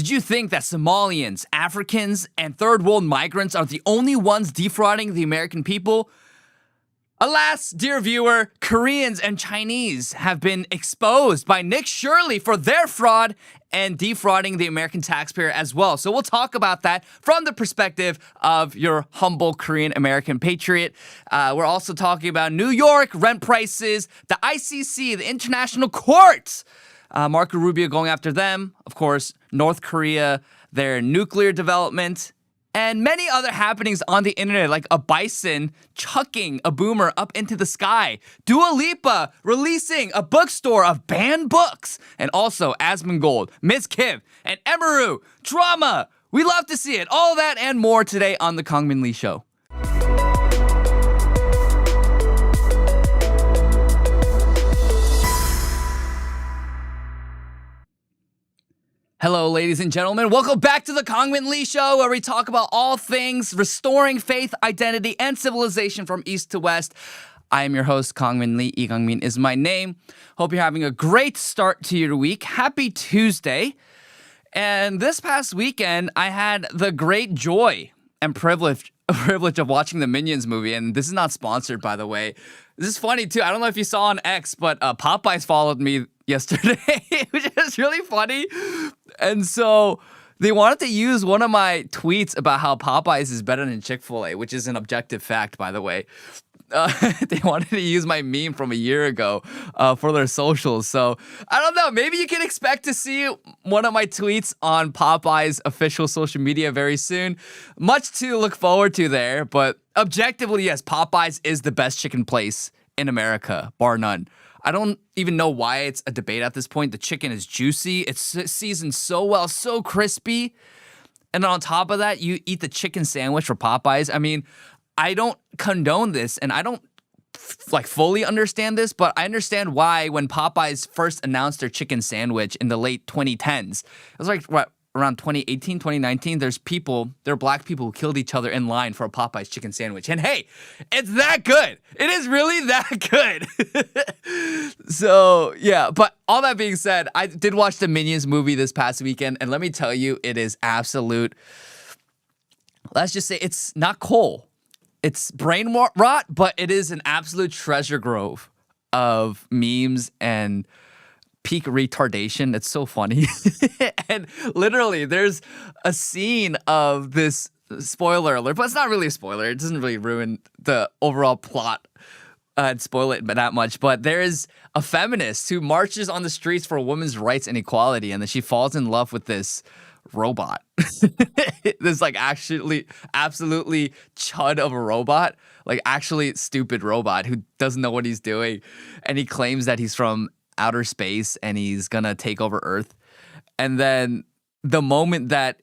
Did you think that Somalians, Africans, and third world migrants are the only ones defrauding the American people? Alas, dear viewer, Koreans and Chinese have been exposed by Nick Shirley for their fraud and defrauding the American taxpayer as well. So we'll talk about that from the perspective of your humble Korean American patriot. We're also talking about New York, rent prices, the ICC, the International Court. Marco Rubio going after them. Of course, North Korea, their nuclear development, and many other happenings on the internet, like a bison chucking a boomer up into the sky, Dua Lipa releasing a bookstore of banned books, and also Asmongold, Mizkif, and Emiru. Drama! We love to see it. All that and more today on The Kangmin Lee Show. Hello, ladies and gentlemen. Welcome back to the Kangmin Lee Show, where we talk about all things restoring faith, identity, and civilization from east to west. I am your host, Kangmin Lee. Lee Kangmin is my name. Hope you're having a great start to your week. Happy Tuesday. And this past weekend, I had the great joy and privilege of watching the Minions movie. And this is not sponsored, by the way. This is funny, too. I don't know if you saw on X, but Popeyes followed me yesterday, which is really funny. And so they wanted to use one of my tweets about how Popeyes is better than Chick-fil-A, which is an objective fact, by the way. They wanted to use my meme from a year ago for their socials. So I don't know. Maybe you can expect to see one of my tweets on Popeye's official social media very soon. Much to look forward to there. But objectively, yes, Popeyes is the best chicken place in America, bar none. I don't even know why it's a debate at this point. The chicken is juicy. It's seasoned so well, so crispy. And then on top of that, you eat the chicken sandwich for Popeyes. I mean, I don't condone this, and I don't fully understand this, but I understand why when Popeyes first announced their chicken sandwich in the late 2010s. It was like, what, around 2018, 2019, there are black people who killed each other in line for a Popeyes chicken sandwich. And hey, it's that good. It is really that good. So, yeah, but all that being said, I did watch the Minions movie this past weekend, and let me tell you, it is absolute, let's just say it's not coal. It's brain rot, but it is an absolute treasure trove of memes and peak retardation. It's so funny. And literally, there's a scene of this, spoiler alert, but it's not really a spoiler. It doesn't really ruin the overall plot and spoil it that much. But there is a feminist who marches on the streets for women's rights and equality, and then she falls in love with this robot. This actually absolutely chud of a robot, actually stupid robot who doesn't know what he's doing, and he claims that he's from outer space and he's gonna take over Earth. And then the moment that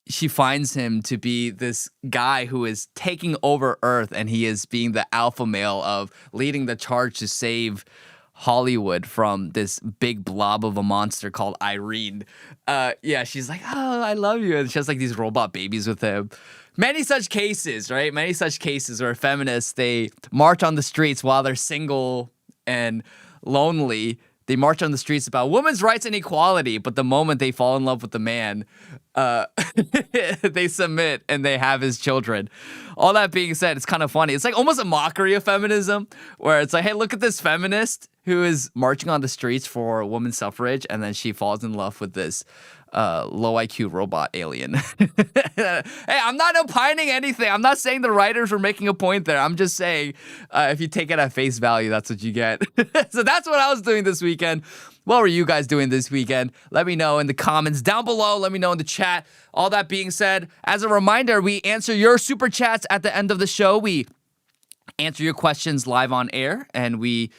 she finds him to be this guy who is taking over Earth and he is being the alpha male of leading the charge to save Hollywood from this big blob of a monster called Irene. She's like, oh, I love you. And she has these robot babies with him. Many such cases, right? Many such cases where feminists, they march on the streets while they're single and lonely. They march on the streets about women's rights and equality, but the moment they fall in love with the man, they submit and they have his children. All that being said, it's kind of funny. It's almost a mockery of feminism, where it's hey, look at this feminist who is marching on the streets for women's suffrage, and then she falls in love with this low IQ robot alien. Hey, I'm not opining anything. I'm not saying the writers were making a point there. I'm just saying if you take it at face value, that's what you get. So that's what I was doing this weekend. What were you guys doing this weekend? Let me know in the comments down below. Let me know in the chat. All that being said, as a reminder, we answer your super chats at the end of the show. We answer your questions live on air, and we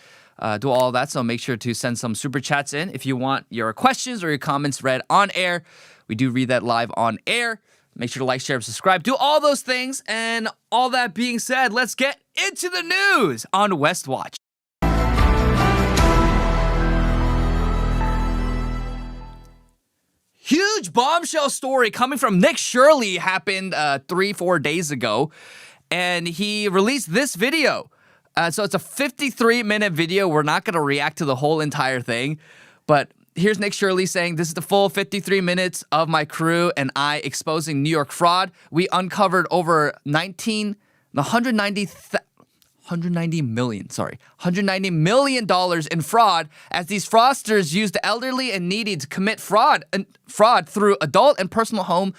do all of that. So make sure to send some super chats in if you want your questions or your comments read on air. We do read that live on air. Make sure to like, share, and subscribe. Do all those things. And all that being said, let's get into the news on West Watch. Huge bombshell story coming from Nick Shirley happened 3-4 days ago. And he released this video. So it's a 53-minute video. We're not going to react to the whole entire thing. But here's Nick Shirley saying, this is the full 53 minutes of my crew and I exposing New York fraud. We uncovered over $190 million in fraud as these fraudsters used the elderly and needy to commit fraud through adult and personal home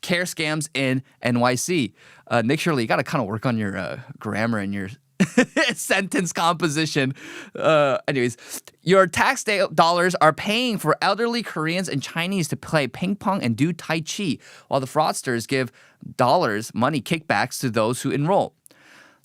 care scams in NYC. Nick Shirley, you got to kind of work on your grammar and your sentence composition. Anyways, your tax dollars are paying for elderly Koreans and Chinese to play ping pong and do tai chi, while the fraudsters give money kickbacks to those who enroll.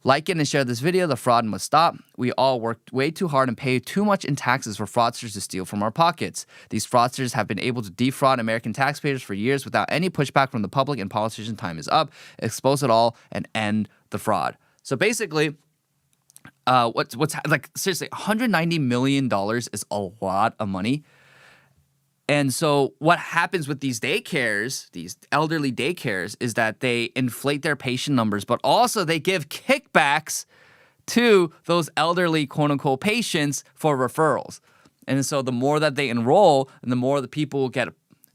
Like it and share this video. The fraud must stop. We all worked way too hard and pay too much in taxes for fraudsters to steal from our pockets. These fraudsters have been able to defraud American taxpayers for years without any pushback from the public, and politicians' time is up. Expose it all and end the fraud. So basically, what's like seriously, $190 million is a lot of money. And so what happens with these daycares, these elderly daycares, is that they inflate their patient numbers, but also they give kickbacks to those elderly quote-unquote patients for referrals. And so the more that they enroll and the more the people get,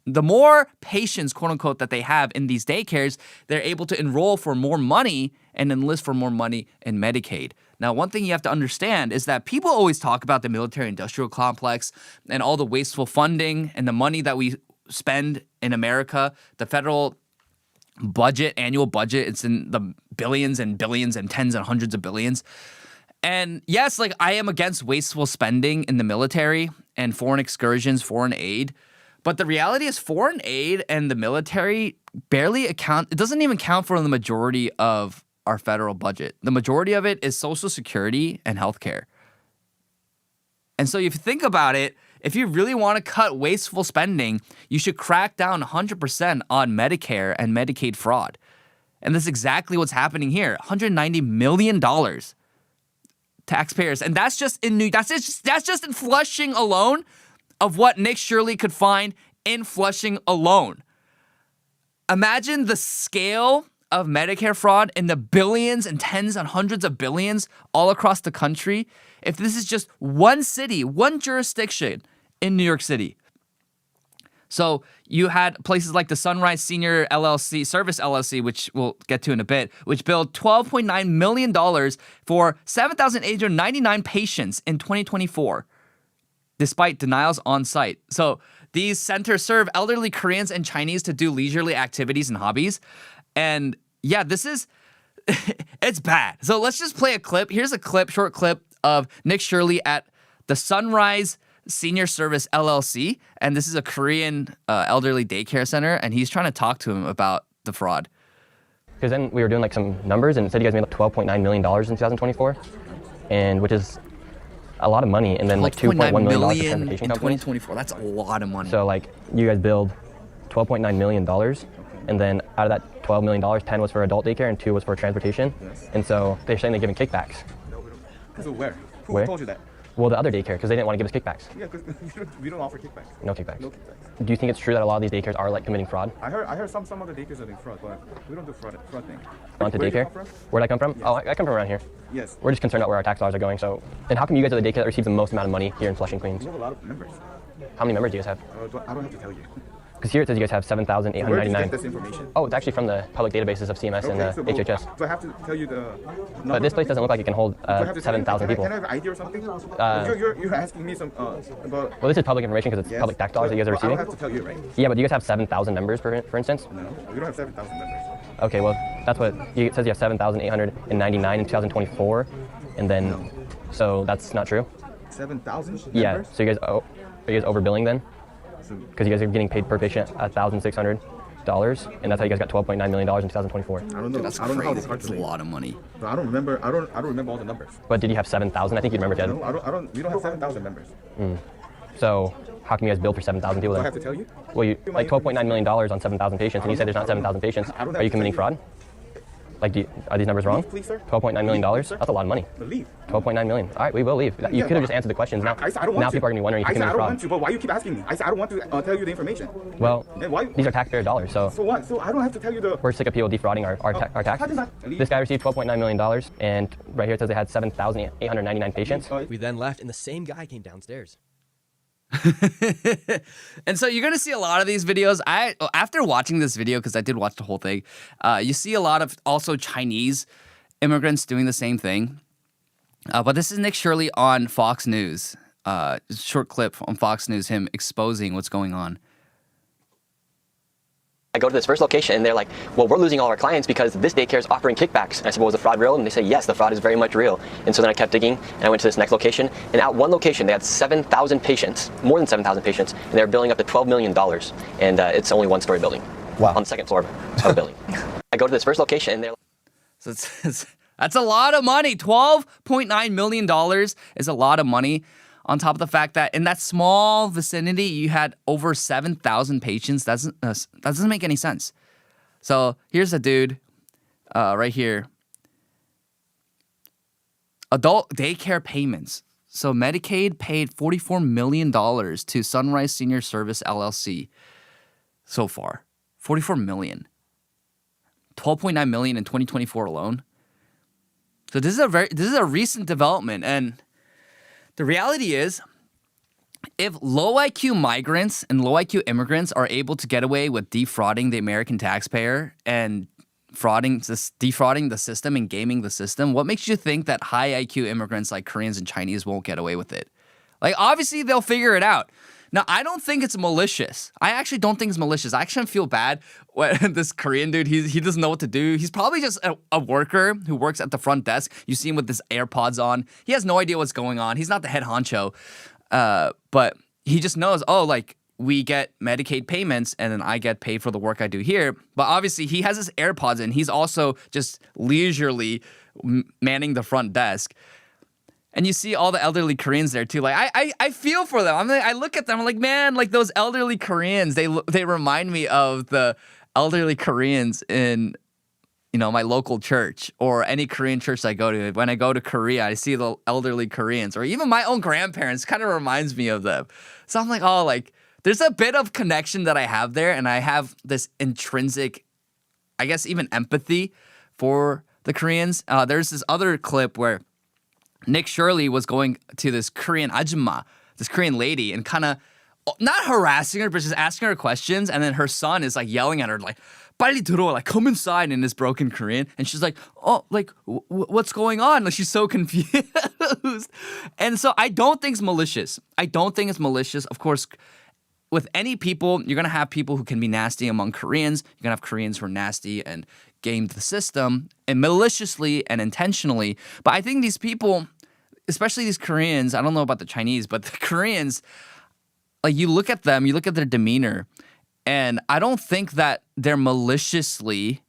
the more patients, quote-unquote, that they have in these daycares, they're able to enroll for more money and enlist for more money in Medicaid. Now, one thing you have to understand is that people always talk about the military-industrial complex and all the wasteful funding and the money that we spend in America. The federal budget, annual budget, it's in the billions and billions and tens and hundreds of billions. And yes, like I am against wasteful spending in the military and foreign excursions, foreign aid. But the reality is foreign aid and the military barely account, it doesn't even count for the majority of our federal budget. The majority of it is Social Security and healthcare. And so if you think about it, if you really want to cut wasteful spending, you should crack down 100% on Medicare and Medicaid fraud. And that's exactly what's happening here. $190 million taxpayers. And that's just in that's just in Flushing alone of what Nick Shirley could find in Flushing alone. Imagine the scale of Medicare fraud in the billions and tens and hundreds of billions all across the country. If this is just one city, one jurisdiction in New York City. So you had places like the Sunrise Senior LLC, Service LLC, which we'll get to in a bit, which billed $12.9 million for 7,899 patients in 2024, despite denials on site. So these centers serve elderly Koreans and Chinese to do leisurely activities and hobbies. And yeah, this is, it's bad. So let's just play a clip. Here's a clip, short clip of Nick Shirley at the Sunrise Senior Service LLC. And this is a Korean elderly daycare center. And he's trying to talk to him about the fraud. Because then we were doing like some numbers and it said you guys made like $12.9 million in 2024, and which is a lot of money. And then like $2.1 million for transportation in 2024. That's a lot of money. So like you guys billed $12.9 million. And then out of that $12 million, 10 was for adult daycare and 2 was for transportation. Yes. And so they're saying they're giving kickbacks. No, we don't. So where? Who told you that? Well, the other daycare, because they didn't want to give us kickbacks. Yeah, because we don't offer kickbacks. No kickbacks. No kickbacks. Do you think it's true that a lot of these daycares are like committing fraud? I heard some of the daycares are doing fraud, but we don't do fraud thing. On to daycare? Where'd I come from? Yes. Oh, I come from around here. Yes. We're just concerned about where our tax dollars are going. So, and how come you guys are the daycare that receives the most amount of money here in Flushing, Queens? We have a lot of members. How many members do you guys have? I don't have to tell you. Because here it says you guys have 7,899. Where did you get this information? Oh, it's actually from the public databases of CMS and HHS. Do I have to tell you the number? But this place doesn't look like it can hold 7,000 people. Can I have an ID or something? You're asking me some about... Well, this is public information because it's public tax dollars that you guys are receiving. I don't have to tell you, right? Yeah, but do you guys have 7,000 members, for instance? No, we don't have 7,000 members. Okay, well, that's what it says. You have 7,899 in 2024, and then, so that's not true. 7,000 members? Yeah. So are you guys overbilling then? Because you guys are getting paid per patient $1,600, and that's how you guys got $12.9 million in 2024. I don't know. Dude, that's crazy. That's a lot of money. But I don't remember. I don't remember all the numbers. But did you have 7,000? I think you remember. No, I don't. We don't have 7,000 members. So how come you guys billed for 7,000 people? Do then? I have to tell you? Well, you like $12.9 million on 7,000 patients, and you said there's not 7,000 patients. Are you committing fraud? Like, are these numbers wrong? Please, sir. $12.9 million? That's a lot of money. Leave. $12.9 million. All right, we will leave. You could have just answered the questions. Now, I said I don't want now to. People are going to be wondering if you committed fraud. I don't want to, but why you keep asking me? I said I don't want to tell you the information. Well, these are taxpayer dollars, so... So what? So I don't have to tell you the... We're sick of people defrauding our taxes. This guy received $12.9 million, and right here it says they had 7,899 patients. We then left, and the same guy came downstairs. And so you're going to see a lot of these videos. After watching this video, because I did watch the whole thing, you see a lot of also Chinese immigrants doing the same thing. But this is Nick Shirley on Fox News. Short clip on Fox News, him exposing what's going on. I go to this first location and they're like, well, we're losing all our clients because this daycare is offering kickbacks. And I said, well, was the fraud real? And they say, yes, the fraud is very much real. And so then I kept digging and I went to this next location. And at one location, they had 7,000 patients, more than 7,000 patients, and they were billing up to $12 million. And it's only one-story building. Wow. On the second floor of a building. I go to this first location and they're like, So that's a lot of money. $12.9 million is a lot of money. On top of the fact that in that small vicinity, you had over 7,000 patients. That doesn't make any sense. So here's a dude right here. Adult daycare payments. So Medicaid paid $44 million to Sunrise Senior Service LLC so far. $44 million. $12.9 million in 2024 alone. So this is a recent development, and the reality is, if low IQ migrants and low IQ immigrants are able to get away with defrauding the American taxpayer and defrauding the system and gaming the system, what makes you think that high IQ immigrants like Koreans and Chinese won't get away with it? Like, obviously, they'll figure it out. Now, I don't think it's malicious. I actually don't think it's malicious. I actually feel bad when this Korean dude, he doesn't know what to do. He's probably just a worker who works at the front desk. You see him with his AirPods on. He has no idea what's going on. He's not the head honcho. But he just knows, we get Medicaid payments and then I get paid for the work I do here. But obviously, he has his AirPods in. He's also just leisurely manning the front desk. And you see all the elderly Koreans there too. Like I feel for them. I look at them. I'm like, man, like those elderly Koreans. They remind me of the elderly Koreans in, my local church or any Korean church I go to. When I go to Korea, I see the elderly Koreans, or even my own grandparents. Kind of reminds me of them. So I'm like, there's a bit of connection that I have there, and I have this intrinsic, I guess, even empathy for the Koreans. There's this other clip where Nick Shirley was going to this Korean ajumma, this Korean lady, and kind of not harassing her, but just asking her questions. And then her son is like yelling at her, like, 빨리 들어와, like, come inside in this broken Korean. And she's like, oh, like, what's going on? Like, she's so confused. And so I don't think it's malicious. Of course, with any people, you're going to have people who can be nasty among Koreans. You're going to have Koreans who are nasty and gamed the system and maliciously and intentionally. But I think these people, especially these Koreans, I don't know about the Chinese, but the Koreans, like, you look at them, you look at their demeanor, and I don't think that they're maliciously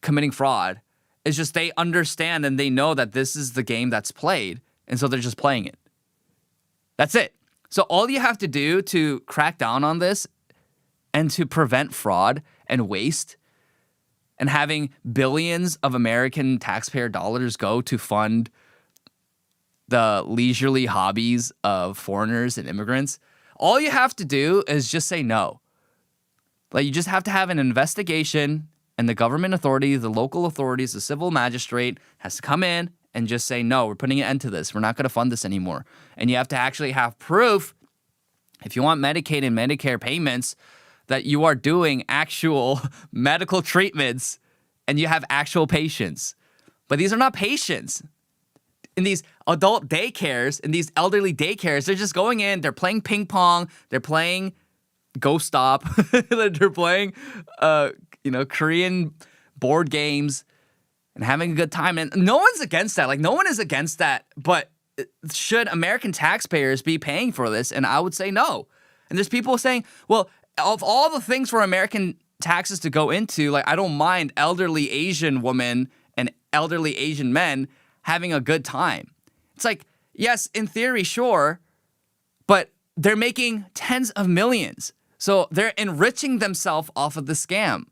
committing fraud. It's just they understand and they know that this is the game that's played, and so they're just playing it. That's it. So all you have to do to crack down on this and to prevent fraud and waste and having billions of American taxpayer dollars go to fund the leisurely hobbies of foreigners and immigrants, all you have to do is just say no. Like, you just have to have an investigation, and the government authorities, the local authorities, the civil magistrate has to come in and just say, no, we're putting an end to this. We're not going to fund this anymore. And you have to actually have proof, if you want Medicaid and Medicare payments, that you are doing actual medical treatments and you have actual patients. But these are not patients. In these adult daycares, in these elderly daycares, they're just going in, they're playing ping pong, they're playing Ghost Stop, they're playing, Korean board games and having a good time. And no one's against that. Like, no one is against that. But should American taxpayers be paying for this? And I would say no. And there's people saying, well, of all the things for American taxes to go into, like, I don't mind elderly Asian women and elderly Asian men having a good time. It's like, yes, in theory, sure, but they're making tens of millions. So they're enriching themselves off of the scam.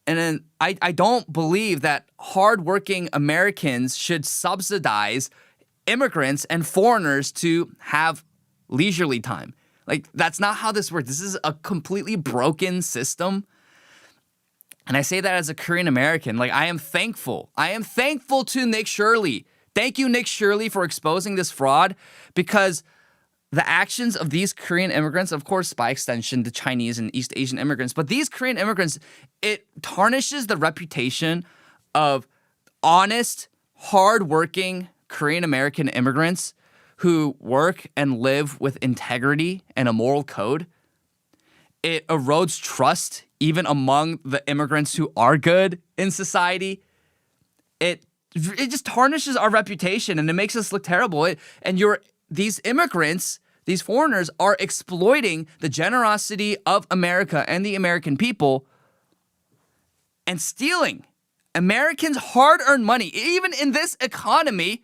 And then I don't believe that hardworking Americans should subsidize immigrants and foreigners to have leisurely time. Like, that's not how this works. This is a completely broken system. And I say that as a Korean American. Like, I am thankful. I am thankful to Nick Shirley. Thank you, Nick Shirley, for exposing this fraud, because the actions of these Korean immigrants, of course, by extension, the Chinese and East Asian immigrants, but these Korean immigrants, it tarnishes the reputation of honest, hardworking Korean American immigrants who work and live with integrity and a moral code. It erodes trust even among the immigrants who are good in society. It just tarnishes our reputation and it makes us look terrible. These immigrants, these foreigners are exploiting the generosity of America and the American people and stealing Americans' hard-earned money. Even in this economy,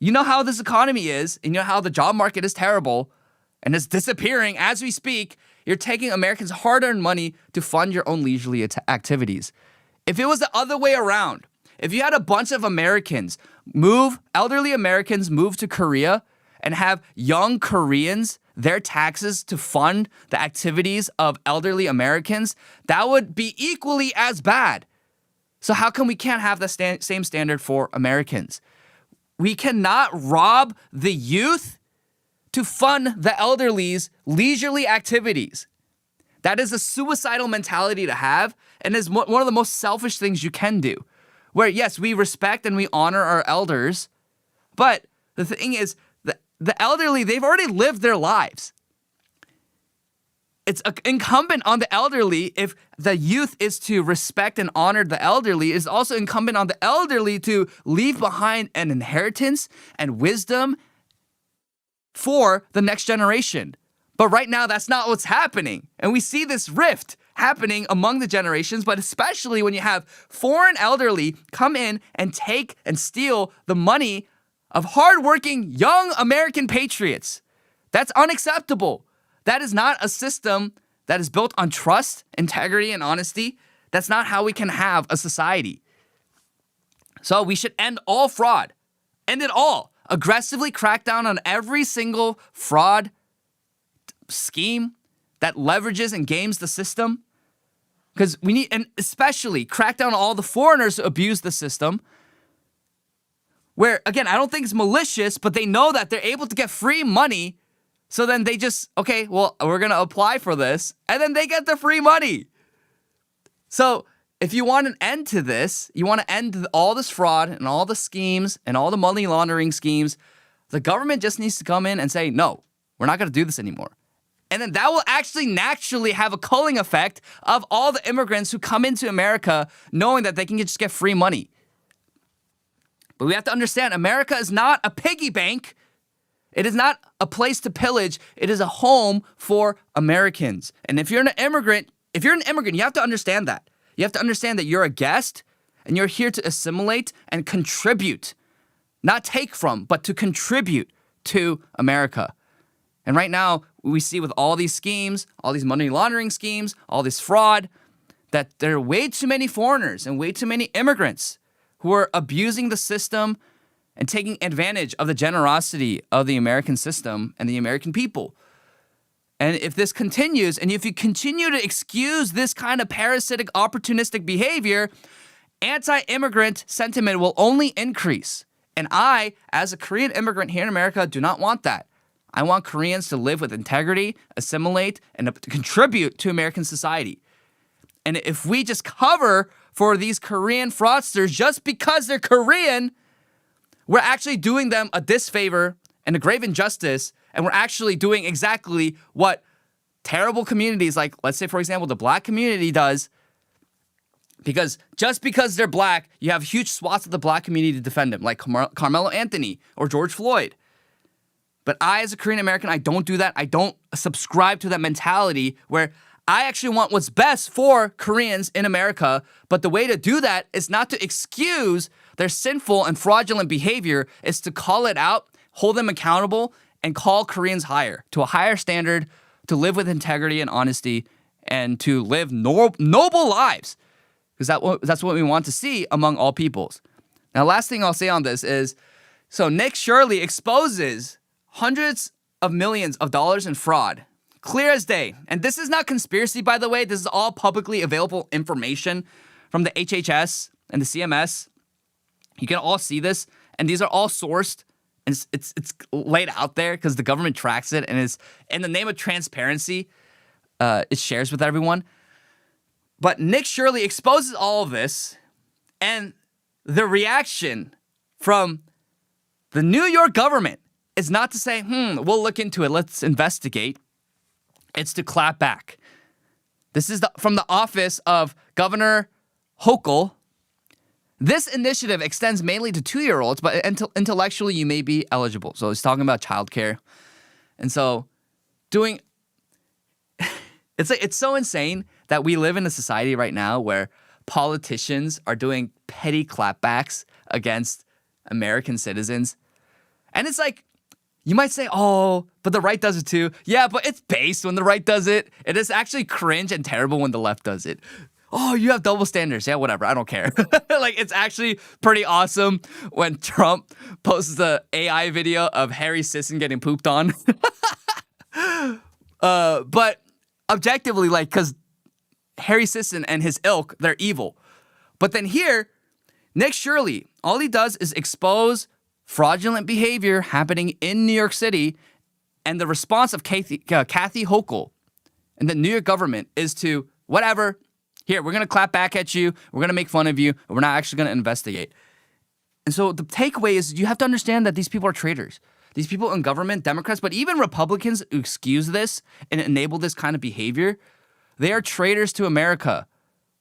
you know how this economy is, and you know how the job market is terrible and it's disappearing as we speak. You're taking Americans' hard-earned money to fund your own leisurely activities. If it was the other way around, if you had a bunch of elderly Americans move to Korea and have young Koreans, their taxes to fund the activities of elderly Americans, that would be equally as bad. So how come we can't have the same standard for Americans? We cannot rob the youth to fund the elderly's leisurely activities. That is a suicidal mentality to have and is one of the most selfish things you can do. Where, yes, we respect and we honor our elders, but the thing is, the elderly, they've already lived their lives. It's incumbent on the elderly, if the youth is to respect and honor the elderly, it's also incumbent on the elderly to leave behind an inheritance and wisdom for the next generation. But right now, that's not what's happening. And we see this rift happening among the generations, but especially when you have foreign elderly come in and take and steal the money of hardworking young American patriots. That's unacceptable. That is not a system that is built on trust, integrity, and honesty. That's not how we can have a society. So we should end all fraud. End it all. Aggressively crack down on every single fraud scheme that leverages and games the system. Because we need, and especially crack down on all the foreigners who abuse the system. Where, again, I don't think it's malicious, but they know that they're able to get free money. So then they just, okay, well, we're going to apply for this. And then they get the free money. So if you want an end to this, you want to end all this fraud and all the schemes and all the money laundering schemes, the government just needs to come in and say, no, we're not going to do this anymore. And then that will actually naturally have a culling effect of all the immigrants who come into America knowing that they can just get free money. But we have to understand, America is not a piggy bank. It is not a place to pillage. It is a home for Americans. And if you're an immigrant, you have to understand that. You have to understand that you're a guest and you're here to assimilate and contribute. Not take from, but to contribute to America. And right now, we see with all these schemes, all these money laundering schemes, all this fraud, that there are way too many foreigners and way too many immigrants who are abusing the system and taking advantage of the generosity of the American system and the American people. And if this continues, and if you continue to excuse this kind of parasitic, opportunistic behavior, anti-immigrant sentiment will only increase. And I, as a Korean immigrant here in America, do not want that. I want Koreans to live with integrity, assimilate, and to contribute to American society. And if we just cover for these Korean fraudsters just because they're Korean, we're actually doing them a disfavor and a grave injustice, and we're actually doing exactly what terrible communities like, let's say, for example, the black community does. Because just because they're black, you have huge swaths of the black community to defend them, like Carmelo Anthony or George Floyd. But I, as a Korean American, I don't do that. I don't subscribe to that mentality where I actually want what's best for Koreans in America. But the way to do that is not to excuse their sinful and fraudulent behavior, is to call it out, hold them accountable, and call Koreans higher, to a higher standard, to live with integrity and honesty, and to live noble lives. Because that's what we want to see among all peoples. Now, last thing I'll say on this is, so Nick Shirley exposes hundreds of millions of dollars in fraud, clear as day. And this is not conspiracy, by the way. This is all publicly available information from the HHS and the CMS. You can all see this, and these are all sourced And it's laid out there because the government tracks it and is in the name of transparency, it shares with everyone. But Nick Shirley exposes all of this, and the reaction from the New York government is not to say, we'll look into it, let's investigate. It's to clap back. This is from the office of Governor Hochul. This initiative extends mainly to 2-year-olds, but intellectually you may be eligible. So he's talking about childcare. And so it's so insane that we live in a society right now where politicians are doing petty clapbacks against American citizens. And it's like, you might say, oh, but the right does it too. Yeah, but it's based when the right does it. It is actually cringe and terrible when the left does it. Oh, you have double standards. Yeah, whatever. I don't care. Like, it's actually pretty awesome when Trump posts the AI video of Harry Sisson getting pooped on. But objectively, like, because Harry Sisson and his ilk, they're evil. But then here, Nick Shirley, all he does is expose fraudulent behavior happening in New York City, and the response of Kathy Hochul and the New York government is to, whatever, here, we're going to clap back at you, we're going to make fun of you, and we're not actually going to investigate. And so the takeaway is you have to understand that these people are traitors. These people in government, Democrats, but even Republicans who excuse this and enable this kind of behavior, they are traitors to America,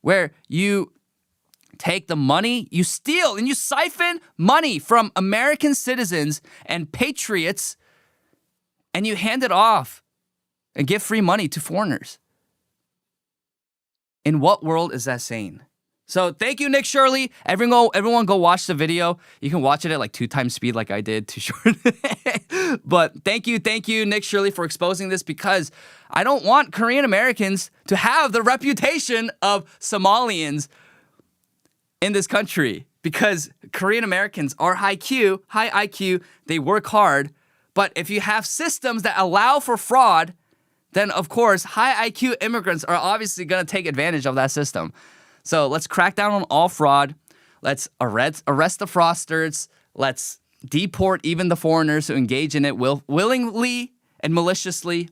where you take the money, you steal, and you siphon money from American citizens and patriots, and you hand it off and give free money to foreigners. In what world is that sane? So thank you, Nick Shirley. Everyone go watch the video. You can watch it at like 2 times speed like I did, too short. But thank you, Nick Shirley, for exposing this, because I don't want Korean Americans to have the reputation of Somalians in this country, because Korean Americans are high IQ, they work hard. But if you have systems that allow for fraud, then of course, high IQ immigrants are obviously going to take advantage of that system. So let's crack down on all fraud. Let's arrest the fraudsters. Let's deport even the foreigners who engage in it willingly and maliciously.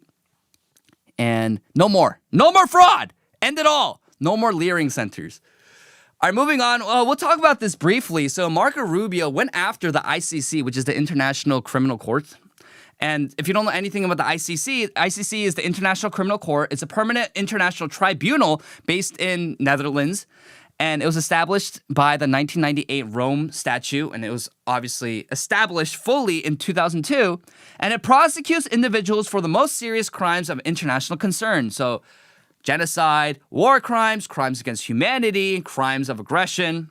And no more fraud. End it all. No more leering centers. All right, moving on. We'll talk about this briefly. So Marco Rubio went after the ICC, which is the International Criminal Court. And if you don't know anything about the ICC is the International Criminal Court. It's a permanent international tribunal based in Netherlands. And it was established by the 1998 Rome Statute, and it was obviously established fully in 2002. And it prosecutes individuals for the most serious crimes of international concern. So genocide, war crimes, crimes against humanity, crimes of aggression.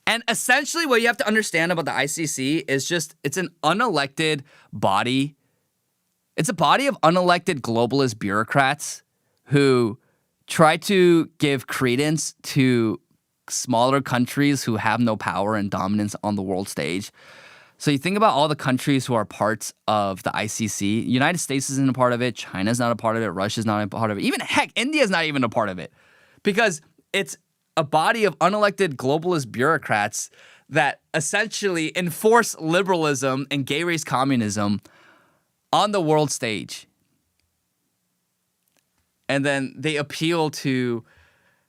And essentially what you have to understand about the ICC is just it's an unelected body. It's a body of unelected globalist bureaucrats who try to give credence to smaller countries who have no power and dominance on the world stage. So you think about all the countries who are parts of the ICC. United States isn't a part of it. China's not a part of it. Russia's not a part of it. Even heck, India's not even a part of it, because it's a body of unelected globalist bureaucrats that essentially enforce liberalism and gay race communism on the world stage. And then they appeal to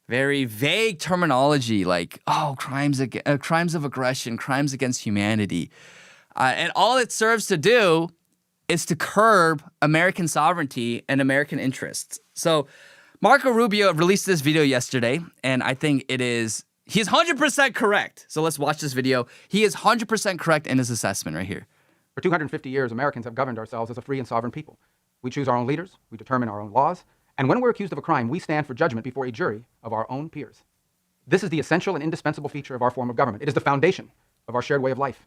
very vague terminology like, crimes of aggression, crimes against humanity. And all it serves to do is to curb American sovereignty and American interests. So Marco Rubio released this video yesterday, and I think he's 100% correct. So let's watch this video. He is 100% correct in his assessment right here. For 250 years, Americans have governed ourselves as a free and sovereign people. We choose our own leaders, we determine our own laws, and when we're accused of a crime, we stand for judgment before a jury of our own peers. This is the essential and indispensable feature of our form of government. It is the foundation of our shared way of life.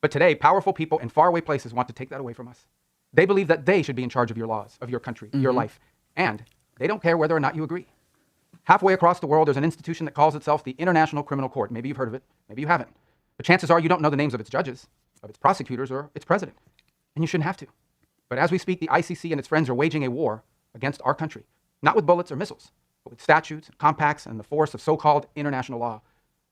But today, powerful people in faraway places want to take that away from us. They believe that they should be in charge of your laws, of your country, your life, and they don't care whether or not you agree. Halfway across the world, there's an institution that calls itself the International Criminal Court. Maybe you've heard of it, maybe you haven't. But chances are you don't know the names of its judges, of its prosecutors, or its president. And you shouldn't have to. But as we speak, the ICC and its friends are waging a war against our country, not with bullets or missiles, but with statutes, compacts, and the force of so-called international law.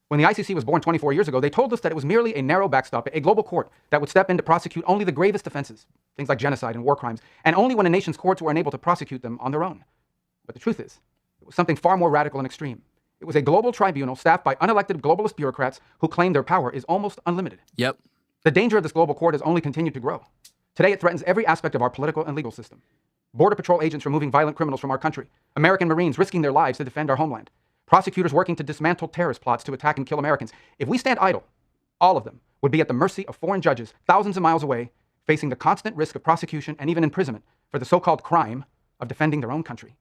When the ICC was born 24 years ago, they told us that it was merely a narrow backstop, a global court that would step in to prosecute only the gravest offenses, things like genocide and war crimes, and only when a nation's courts were unable to prosecute them on their own. But the truth is, it was something far more radical and extreme. It was a global tribunal staffed by unelected globalist bureaucrats who claim their power is almost unlimited. Yep. The danger of this global court has only continued to grow. Today, it threatens every aspect of our political and legal system. Border Patrol agents removing violent criminals from our country. American Marines risking their lives to defend our homeland. Prosecutors working to dismantle terrorist plots to attack and kill Americans. If we stand idle, all of them would be at the mercy of foreign judges thousands of miles away, facing the constant risk of prosecution and even imprisonment for the so-called crime of defending their own country.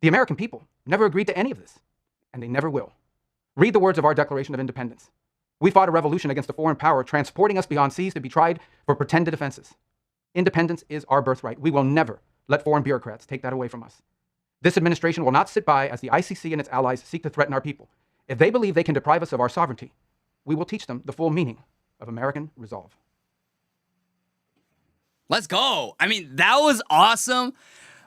The American people never agreed to any of this, and they never will. Read the words of our Declaration of Independence. We fought a revolution against a foreign power, transporting us beyond seas to be tried for pretended offenses. Independence is our birthright. We will never let foreign bureaucrats take that away from us. This administration will not sit by as the ICC and its allies seek to threaten our people. If they believe they can deprive us of our sovereignty, we will teach them the full meaning of American resolve. Let's go. I mean, that was awesome.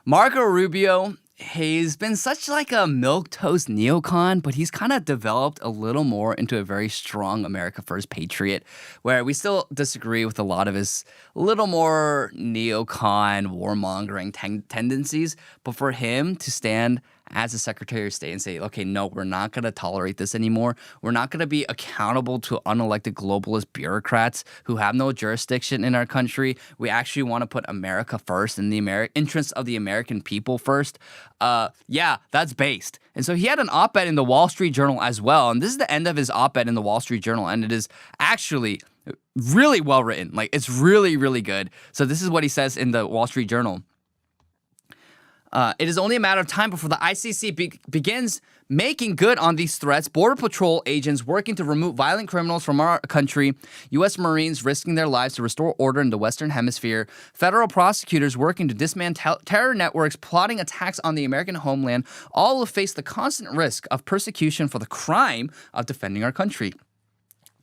Marco Rubio, he's been such like a milquetoast neocon, but he's kind of developed a little more into a very strong America First patriot, where we still disagree with a lot of his little more neocon warmongering tendencies. But for him to stand as a Secretary of State and say, okay, no, we're not going to tolerate this anymore. We're not going to be accountable to unelected globalist bureaucrats who have no jurisdiction in our country. We actually want to put America first and the interests of the American people first. Yeah, that's based. And so he had an op-ed in the Wall Street Journal as well. And this is the end of his op-ed in the Wall Street Journal. And it is actually really well written. Like, it's really, really good. So this is what he says in the Wall Street Journal. It is only a matter of time before the ICC begins making good on these threats. Border Patrol agents working to remove violent criminals from our country, U.S. Marines risking their lives to restore order in the Western Hemisphere, federal prosecutors working to dismantle terror networks plotting attacks on the American homeland, all will face the constant risk of persecution for the crime of defending our country.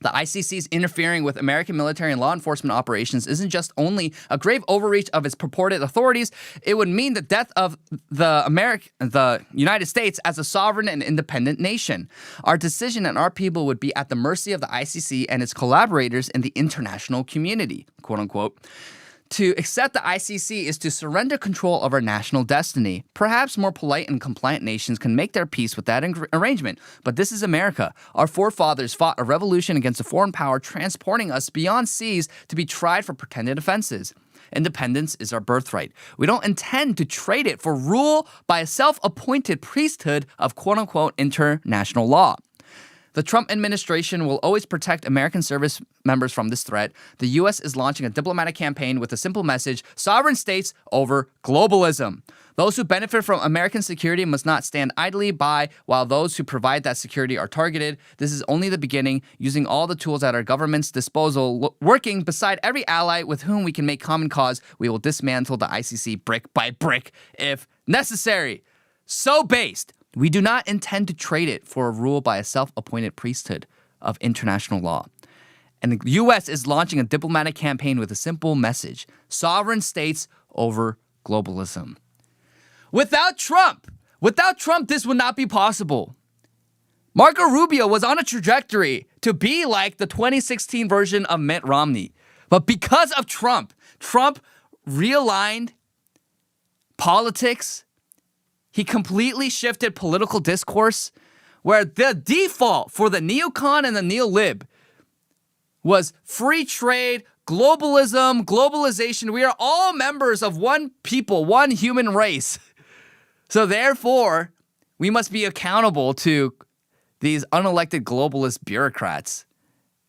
The ICC's interfering with American military and law enforcement operations isn't just only a grave overreach of its purported authorities, it would mean the death of the United States as a sovereign and independent nation. Our decision and our people would be at the mercy of the ICC and its collaborators in the international community, quote unquote. To accept the ICC is to surrender control of our national destiny. Perhaps more polite and compliant nations can make their peace with that arrangement, but this is America. Our forefathers fought a revolution against a foreign power, transporting us beyond seas to be tried for pretended offenses. Independence is our birthright. We don't intend to trade it for rule by a self-appointed priesthood of quote-unquote international law. The Trump administration will always protect American service members from this threat. The U.S. is launching a diplomatic campaign with a simple message: sovereign states over globalism. Those who benefit from American security must not stand idly by while those who provide that security are targeted. This is only the beginning, using all the tools at our government's disposal, working beside every ally with whom we can make common cause. We will dismantle the ICC brick by brick if necessary. So based. We do not intend to trade it for a rule by a self-appointed priesthood of international law. And the U.S. is launching a diplomatic campaign with a simple message: sovereign states over globalism. Without Trump, this would not be possible. Marco Rubio was on a trajectory to be like the 2016 version of Mitt Romney. But because of Trump realigned politics. He completely shifted political discourse, where the default for the neocon and the neolib was free trade, globalism, globalization. We are all members of one people, one human race. So therefore, we must be accountable to these unelected globalist bureaucrats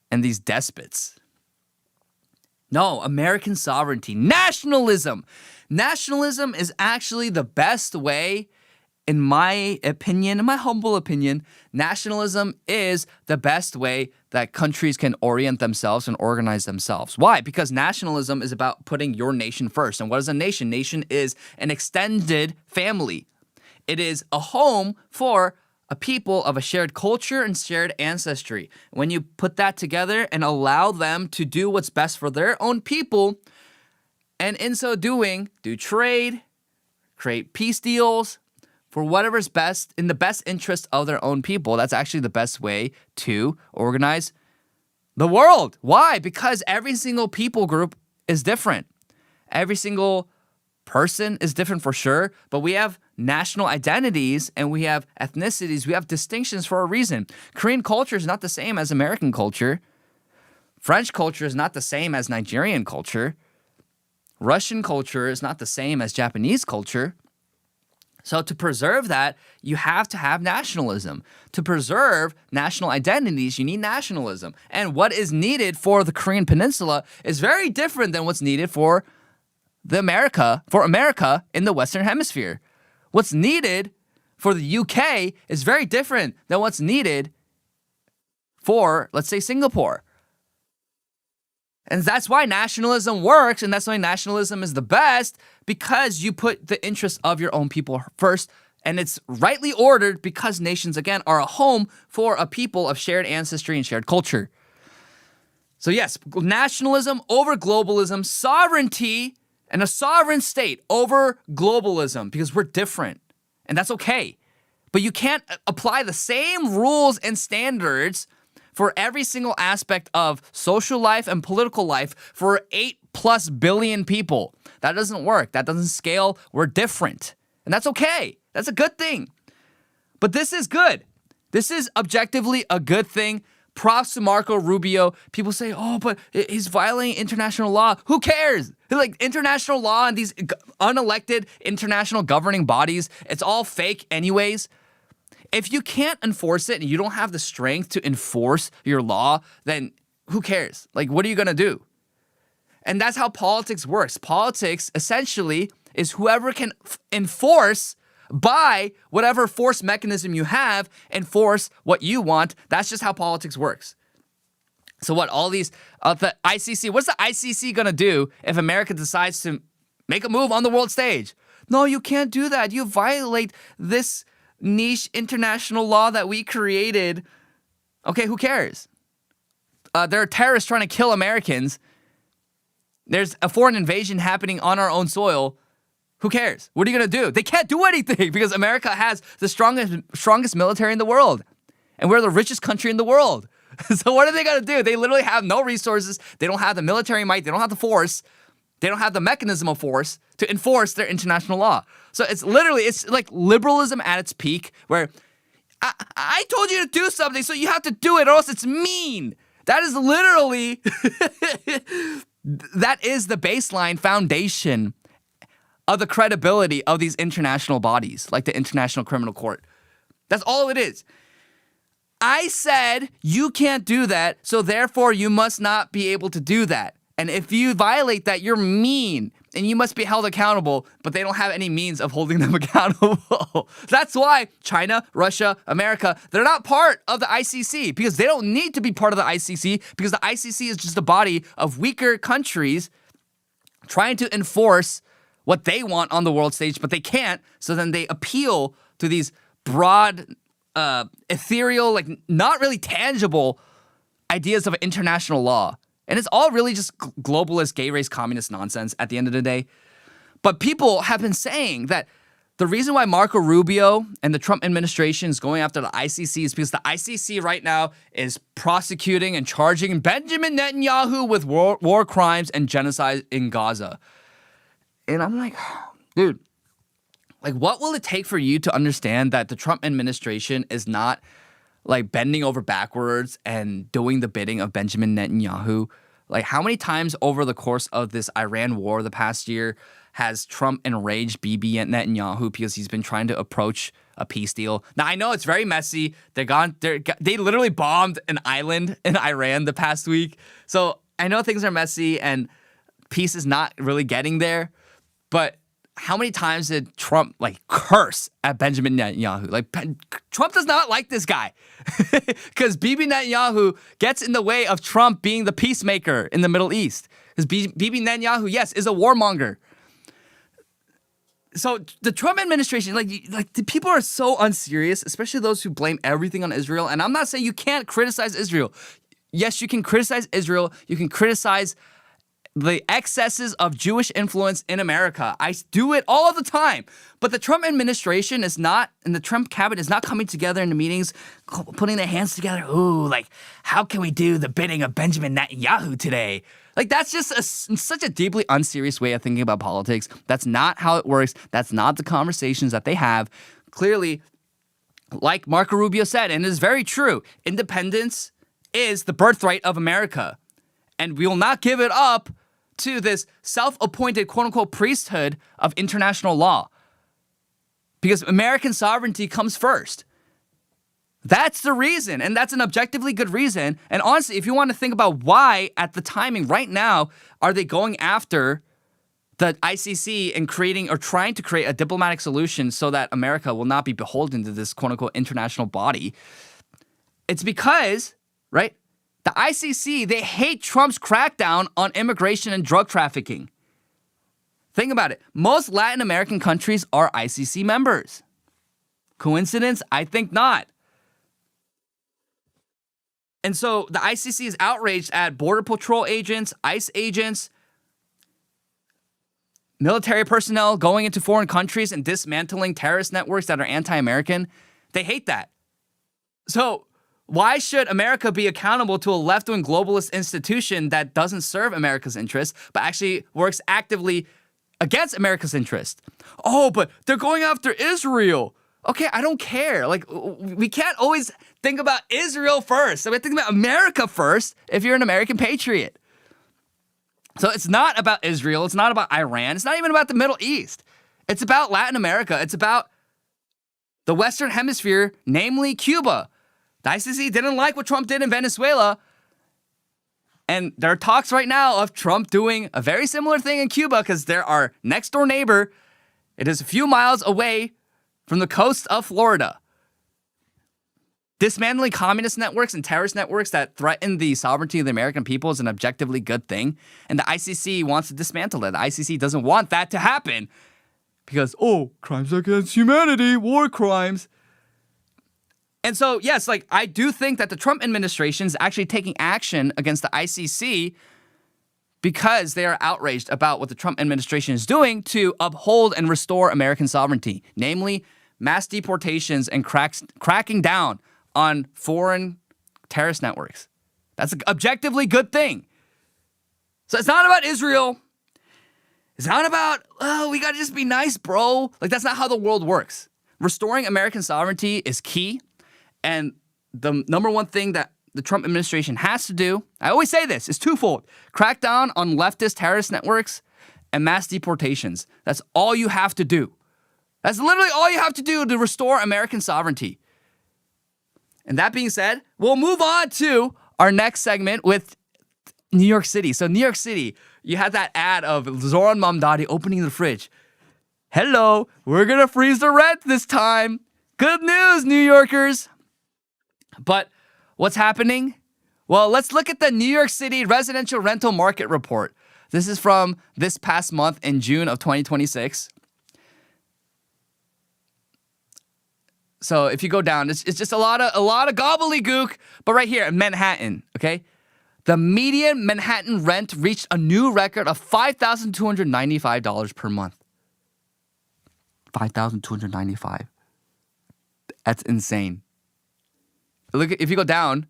and these despots. No, American sovereignty, nationalism. Nationalism is actually the best way, in my opinion, in my humble opinion, nationalism is the best way that countries can orient themselves and organize themselves. Why? Because nationalism is about putting your nation first. And what is a nation? Nation is an extended family. It is a home for a people of a shared culture and shared ancestry. When you put that together and allow them to do what's best for their own people, and in so doing, do trade, create peace deals, for whatever's best in the best interest of their own people. That's actually the best way to organize the world. Why? Because every single people group is different. Every single person is different for sure, but we have national identities and we have ethnicities. We have distinctions for a reason. Korean culture is not the same as American culture. French culture is not the same as Nigerian culture. Russian culture is not the same as Japanese culture. So to preserve that, you have to have nationalism. To preserve national identities, you need nationalism. And what is needed for the Korean Peninsula is very different than what's needed for America in the Western Hemisphere. What's needed for the UK is very different than what's needed for, let's say, Singapore. And that's why nationalism works, and that's why nationalism is the best, because you put the interests of your own people first, and it's rightly ordered because nations, again, are a home for a people of shared ancestry and shared culture. So yes, nationalism over globalism, sovereignty and a sovereign state over globalism, because we're different, and that's okay. But you can't apply the same rules and standards for every single aspect of social life and political life for 8+ billion people. That doesn't work. That doesn't scale. We're different. And that's okay. That's a good thing. But this is good. This is objectively a good thing. Props to Marco Rubio. People say, oh, but he's violating international law. Who cares? Like, international law and these unelected international governing bodies, it's all fake anyways. If you can't enforce it and you don't have the strength to enforce your law, then who cares? Like, what are you going to do? And that's how politics works. Politics essentially is whoever can enforce by whatever force mechanism you have, enforce what you want. That's just how politics works. So what, all these, the ICC, what's the ICC going to do if America decides to make a move on the world stage? No, you can't do that. You violate this niche international law that we created. Okay, who cares? There are terrorists trying to kill Americans. There's a foreign invasion happening on our own soil. Who cares? What are you going to do? They can't do anything because America has the strongest military in the world. And we're the richest country in the world. So what are they going to do? They literally have no resources. They don't have the military might. They don't have the force. They don't have the mechanism of force to enforce their international law. So it's like liberalism at its peak, where I told you to do something, so you have to do it, or else it's mean. That is literally, that is the baseline foundation of the credibility of these international bodies, like the International Criminal Court. That's all it is. I said you can't do that, so therefore you must not be able to do that. And if you violate that, you're mean, and you must be held accountable, but they don't have any means of holding them accountable. That's why China, Russia, America, they're not part of the ICC, because they don't need to be part of the ICC, because the ICC is just a body of weaker countries trying to enforce what they want on the world stage, but they can't, so then they appeal to these broad, ethereal, like not really tangible ideas of international law. And it's all really just globalist, gay race, communist nonsense at the end of the day. But people have been saying that the reason why Marco Rubio and the Trump administration is going after the ICC is because the ICC right now is prosecuting and charging Benjamin Netanyahu with war crimes and genocide in Gaza. And I'm like, dude, like, what will it take for you to understand that the Trump administration is not like bending over backwards and doing the bidding of Benjamin Netanyahu? Like, how many times over the course of this Iran war the past year has Trump enraged Bibi Netanyahu because he's been trying to approach a peace deal? Now, I know it's very messy. They literally bombed an island in Iran the past week. So I know things are messy and peace is not really getting there. But how many times did Trump like curse at Benjamin Netanyahu? Like, Trump does not like this guy because Bibi Netanyahu gets in the way of Trump being the peacemaker in the Middle East. Because Bibi Netanyahu, yes, is a warmonger. So the Trump administration, like the people are so unserious, especially those who blame everything on Israel. And I'm not saying you can't criticize Israel. Yes, you can criticize Israel. You can criticize the excesses of Jewish influence in America. I do it all the time. But the Trump administration is not, and the Trump cabinet is not coming together in the meetings, putting their hands together. Ooh, like, how can we do the bidding of Benjamin Netanyahu today? Like, that's just such a deeply unserious way of thinking about politics. That's not how it works. That's not the conversations that they have. Clearly, like Marco Rubio said, and it is very true, independence is the birthright of America. And we will not give it up to this self-appointed, quote-unquote, priesthood of international law. Because American sovereignty comes first. That's the reason, and that's an objectively good reason. And honestly, if you want to think about why, at the timing right now, are they going after the ICC and creating or trying to create a diplomatic solution so that America will not be beholden to this, quote-unquote, international body, it's because, right, the ICC, they hate Trump's crackdown on immigration and drug trafficking. Think about it. Most Latin American countries are ICC members. Coincidence? I think not. And so the ICC is outraged at Border Patrol agents, ICE agents, military personnel going into foreign countries and dismantling terrorist networks that are anti-American. They hate that. So why should America be accountable to a left-wing globalist institution that doesn't serve America's interests, but actually works actively against America's interests? Oh, but they're going after Israel. Okay, I don't care. Like, we can't always think about Israel first. So we have to think about America first if you're an American patriot. So it's not about Israel. It's not about Iran. It's not even about the Middle East. It's about Latin America. It's about the Western Hemisphere, namely Cuba. The ICC didn't like what Trump did in Venezuela. And there are talks right now of Trump doing a very similar thing in Cuba because they're our next door neighbor. It is a few miles away from the coast of Florida. Dismantling communist networks and terrorist networks that threaten the sovereignty of the American people is an objectively good thing. And the ICC wants to dismantle it. The ICC doesn't want that to happen because, oh, crimes against humanity, war crimes. And so, yes, like, I do think that the Trump administration is actually taking action against the ICC because they are outraged about what the Trump administration is doing to uphold and restore American sovereignty, namely mass deportations and cracking down on foreign terrorist networks. That's an objectively good thing. So it's not about Israel. It's not about, oh, we gotta just be nice, bro. Like, that's not how the world works. Restoring American sovereignty is key. And the number one thing that the Trump administration has to do, I always say this, is twofold. Crack down on leftist terrorist networks and mass deportations. That's all you have to do. That's literally all you have to do to restore American sovereignty. And that being said, we'll move on to our next segment with New York City. So New York City, you had that ad of Zoran Mamdani opening the fridge. Hello, we're going to freeze the rent this time. Good news, New Yorkers. But what's happening? Well, let's look at the New York City residential rental market report. This is from this past month in June of 2026. So if you go down, it's just a lot of gobbledygook. But right here in Manhattan, okay, the median Manhattan rent reached a new record of $5,295 per month. $5,295. That's insane. Look, if you go down,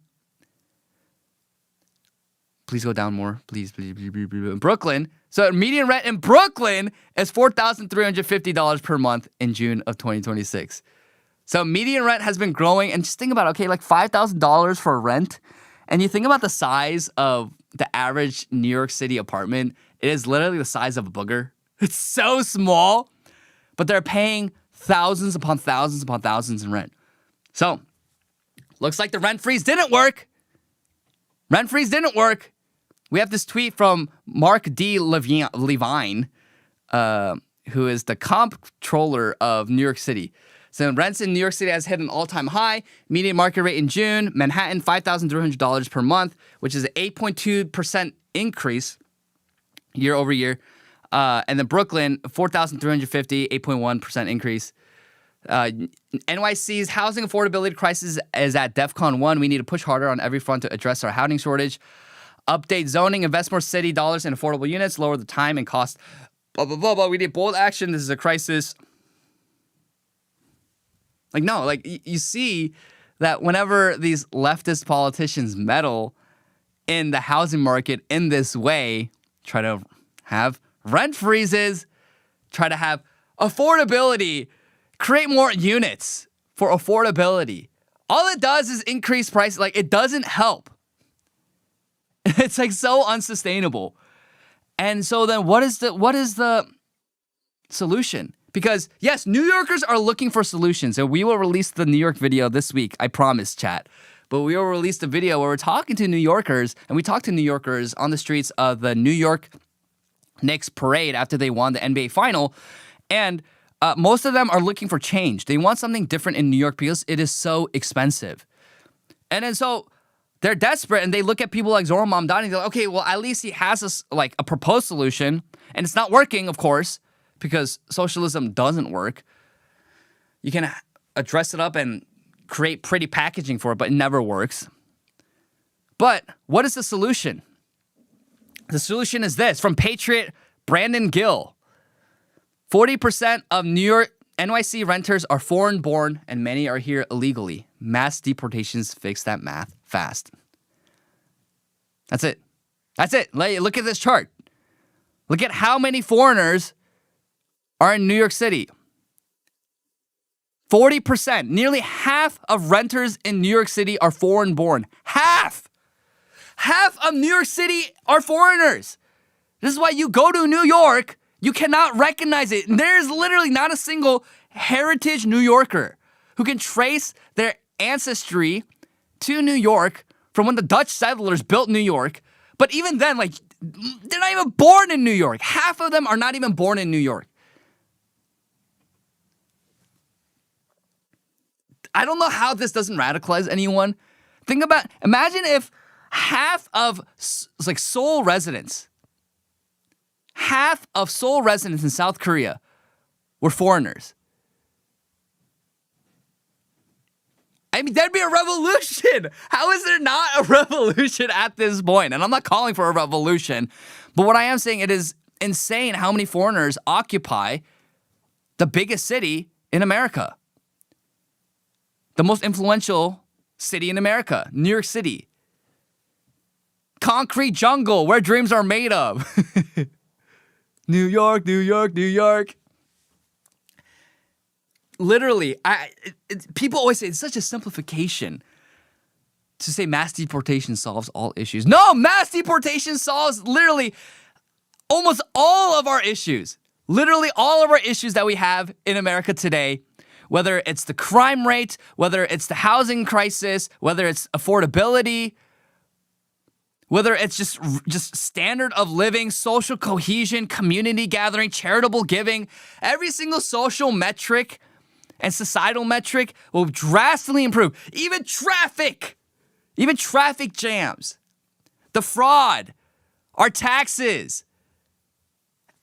please go down more. Please. Brooklyn. So median rent in Brooklyn is $4,350 per month in June of 2026. So median rent has been growing. And just think about, okay, like $5,000 for rent. And you think about the size of the average New York City apartment. It is literally the size of a booger. It's so small. But they're paying thousands upon thousands upon thousands in rent. So looks like the rent freeze didn't work. Rent freeze didn't work. We have this tweet from Mark D. Levine, who is the comptroller of New York City. So rents in New York City has hit an all-time high. Median market rate in June, Manhattan, $5,300 per month, which is an 8.2% increase year over year. And then Brooklyn, $4,350, 8.1% increase. NYC's housing affordability crisis is at DEFCON 1. We need to push harder on every front to address our housing shortage. Update zoning, invest more city dollars in affordable units, lower the time and cost. Blah, blah, blah, blah. We need bold action. This is a crisis. Like, no, like you see that whenever these leftist politicians meddle in the housing market in this way, try to have rent freezes, try to have affordability, create more units for affordability. All it does is increase prices. Like, it doesn't help. It's like so unsustainable. And so then what is the solution? Because yes, New Yorkers are looking for solutions, and we will release the New York video this week. I promise, chat. But we will release the video where we're talking to New Yorkers, and we talked to New Yorkers on the streets of the New York Knicks parade after they won the NBA final. And most of them are looking for change. They want something different in New York because it is so expensive. And then so they're desperate, and they look at people like Zoran Mamdani. They're like, okay, well, at least he has a proposed solution, and it's not working, of course, because socialism doesn't work. You can dress it up and create pretty packaging for it, but it never works. But what is the solution? The solution is this, from Patriot Brandon Gill. 40% of New York NYC renters are foreign-born, and many are here illegally. Mass deportations fix that math fast. That's it. That's it. Look at this chart. Look at how many foreigners are in New York City. 40%. Nearly half of renters in New York City are foreign-born. Half! Half of New York City are foreigners. This is why you go to New York, you cannot recognize it. There's literally not a single heritage New Yorker who can trace their ancestry to New York from when the Dutch settlers built New York. But even then, like, they're not even born in New York. Half of them are not even born in New York. I don't know how this doesn't radicalize anyone. Imagine if half of Seoul residents in South Korea were foreigners. I mean, that'd be a revolution. How is there not a revolution at this point? And I'm not calling for a revolution, but what I am saying, it is insane how many foreigners occupy the biggest city in America. The most influential city in America, New York City. Concrete jungle, where dreams are made of. New York, New York, New York. Literally, people always say it's such a simplification to say mass deportation solves all issues. No, mass deportation solves literally almost all of our issues. Literally all of our issues that we have in America today. Whether it's the crime rate, whether it's the housing crisis, whether it's affordability, whether it's just standard of living, social cohesion, community gathering, charitable giving, every single social metric and societal metric will drastically improve. Even traffic jams, the fraud, our taxes,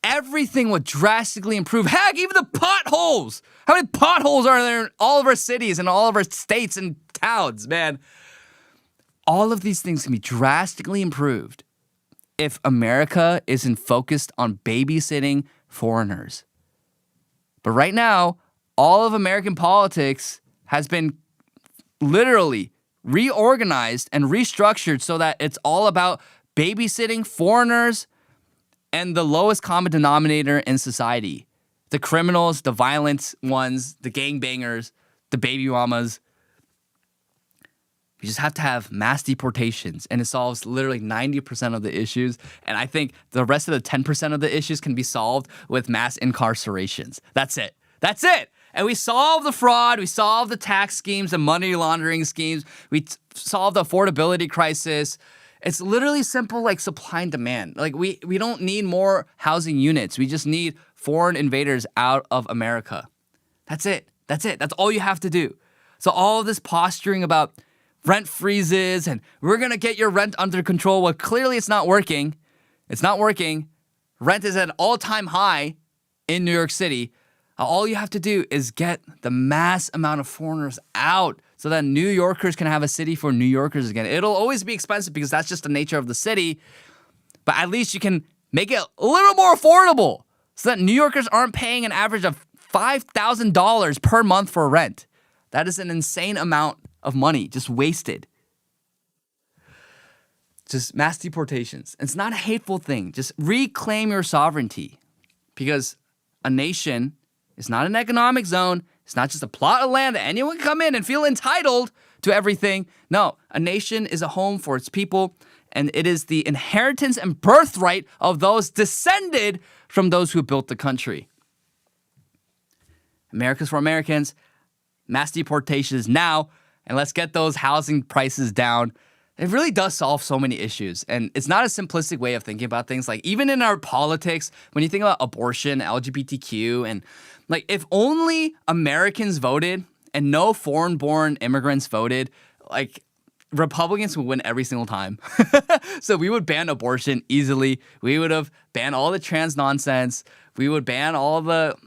everything would drastically improve. Heck, even the potholes. How many potholes are there in all of our cities and all of our states and towns, man? All of these things can be drastically improved if America isn't focused on babysitting foreigners. But right now, all of American politics has been literally reorganized and restructured so that it's all about babysitting foreigners and the lowest common denominator in society. The criminals, the violent ones, the gangbangers, the baby mamas. We just have to have mass deportations, and it solves literally 90% of the issues. And I think the rest of the 10% of the issues can be solved with mass incarcerations. That's it. That's it. And we solve the fraud, we solve the tax schemes, the money laundering schemes, we solve the affordability crisis. It's literally simple like supply and demand. Like we don't need more housing units. We just need foreign invaders out of America. That's it. That's it. That's all you have to do. So all of this posturing about rent freezes and we're going to get your rent under control. Well, clearly it's not working. It's not working. Rent is at an all-time high in New York City. All you have to do is get the mass amount of foreigners out so that New Yorkers can have a city for New Yorkers again. It'll always be expensive because that's just the nature of the city, but at least you can make it a little more affordable so that New Yorkers aren't paying an average of $5,000 per month for rent. That is an insane amount of money just wasted. Just mass deportations. It's not a hateful thing. Just reclaim your sovereignty, because a nation is not an economic zone. It's not just a plot of land that anyone can come in and feel entitled to everything. No, a nation is a home for its people, and it is the inheritance and birthright of those descended from those who built the country. America's for Americans. Mass deportations now, and let's get those housing prices down. It really does solve so many issues, and it's not a simplistic way of thinking about things. Like, even in our politics, when you think about abortion, LGBTQ, and like, if only Americans voted and no foreign-born immigrants voted, like, Republicans would win every single time. So we would ban abortion easily. We would have banned all the trans nonsense. We would ban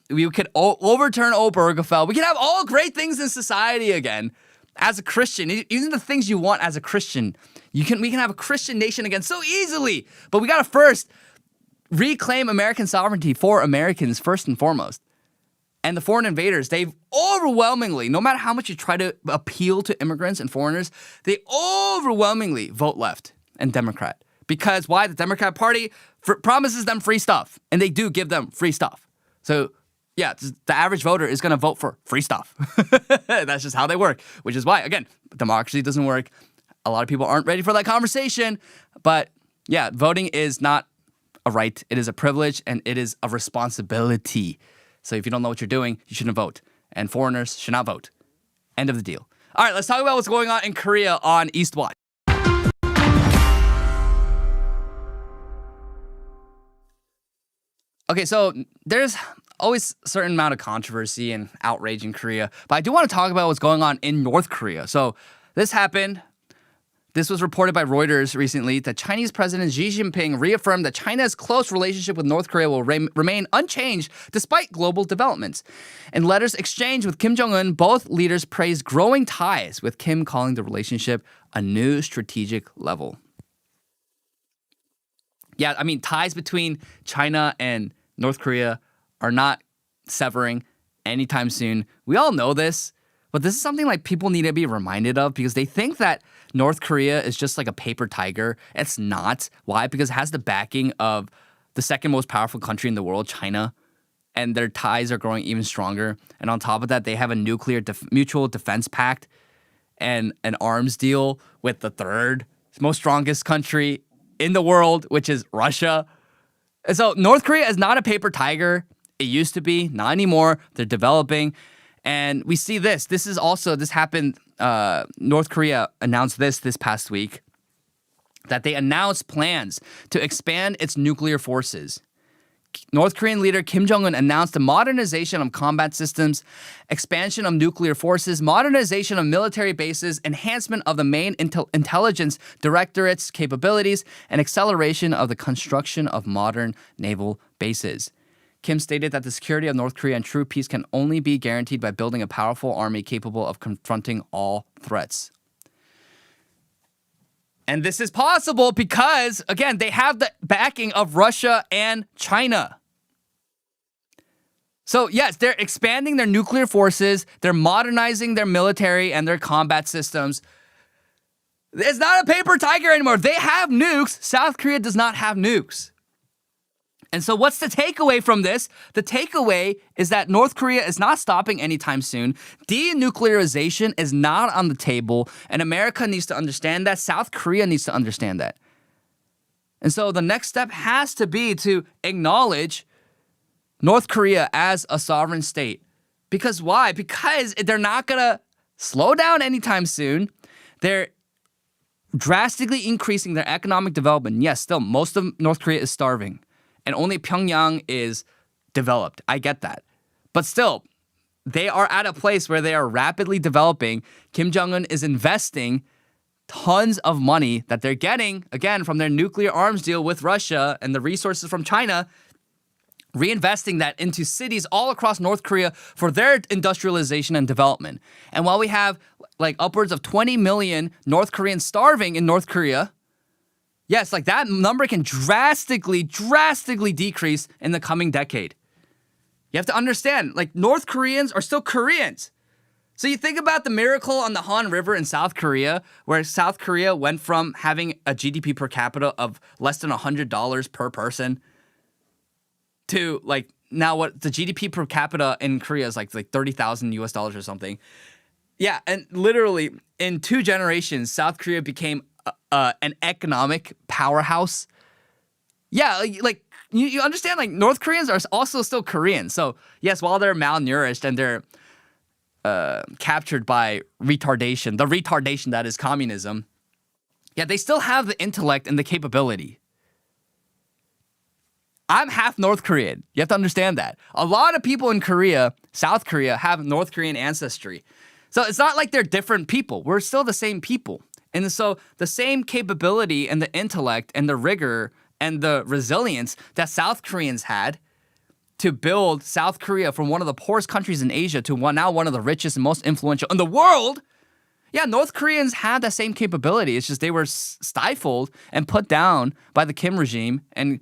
we could overturn Obergefell. We could have all great things in society again. As a Christian, even the things you want as a Christian, we can have a Christian nation again so easily. But we gotta first reclaim American sovereignty for Americans first and foremost. And the foreign invaders, they've overwhelmingly, no matter how much you try to appeal to immigrants and foreigners, they overwhelmingly vote left and Democrat. Because why? The Democrat Party promises them free stuff, and they do give them free stuff. So yeah, the average voter is going to vote for free stuff. That's just how they work, which is why, again, democracy doesn't work. A lot of people aren't ready for that conversation. But yeah, voting is not a right. It is a privilege, and it is a responsibility. So if you don't know what you're doing, you shouldn't vote. And foreigners should not vote. End of the deal. All right, let's talk about what's going on in Korea on East Watch. Okay, so there's always a certain amount of controversy and outrage in Korea, but I do want to talk about what's going on in North Korea. So this happened. This was reported by Reuters recently that Chinese President Xi Jinping reaffirmed that China's close relationship with North Korea will remain unchanged despite global developments. In letters exchanged with Kim Jong-un, both leaders praised growing ties, with Kim calling the relationship a new strategic level. Yeah, I mean, ties between China and North Korea are not severing anytime soon. We all know this, but this is something like people need to be reminded of, because they think that North Korea is just like a paper tiger. It's not. Why? Because it has the backing of the second most powerful country in the world, China, and their ties are growing even stronger. And on top of that, they have a nuclear mutual defense pact and an arms deal with the third most strongest country in the world, which is Russia. And so North Korea is not a paper tiger. It used to be, not anymore. They're developing. And we see this. This happened, North Korea announced this past week, that they announced plans to expand its nuclear forces. North Korean leader Kim Jong-un announced the modernization of combat systems, expansion of nuclear forces, modernization of military bases, enhancement of the main intelligence directorate's capabilities, and acceleration of the construction of modern naval bases. Kim stated that the security of North Korea and true peace can only be guaranteed by building a powerful army capable of confronting all threats. And this is possible because, again, they have the backing of Russia and China. So, yes, they're expanding their nuclear forces. They're modernizing their military and their combat systems. It's not a paper tiger anymore. They have nukes. South Korea does not have nukes. And so what's the takeaway from this? The takeaway is that North Korea is not stopping anytime soon. Denuclearization is not on the table, and America needs to understand that. South Korea needs to understand that. And so the next step has to be to acknowledge North Korea as a sovereign state. Because why? Because they're not going to slow down anytime soon. They're drastically increasing their economic development. Yes, still, most of North Korea is starving. And only Pyongyang is developed. I get that. But still, they are at a place where they are rapidly developing. Kim Jong-un is investing tons of money that they're getting, again, from their nuclear arms deal with Russia and the resources from China. reinvesting that into cities all across North Korea for their industrialization and development. And while we have like upwards of 20 million North Koreans starving in North Korea, yes, like that number can drastically decrease in the coming decade. You have to understand, like North Koreans are still Koreans. So you think about the miracle on the Han River in South Korea, where South Korea went from having a GDP per capita of less than $100 per person to like now what the GDP per capita in Korea is like 30,000 US dollars or something. Yeah, and literally in 2 generations, South Korea became an economic powerhouse. Yeah, like you understand, like North Koreans are also still Koreans. So yes, while they're malnourished and they're captured by retardation, the retardation that is communism, yeah, they still have the intellect and the capability. I'm half North Korean. You have to understand that. A lot of people in Korea, South Korea, have North Korean ancestry. So it's not like they're different people. We're still the same people. And so the same capability and the intellect and the rigor and the resilience that South Koreans had to build South Korea from one of the poorest countries in Asia to now one of the richest and most influential in the world. Yeah, North Koreans had that same capability. It's just they were stifled and put down by the Kim regime and,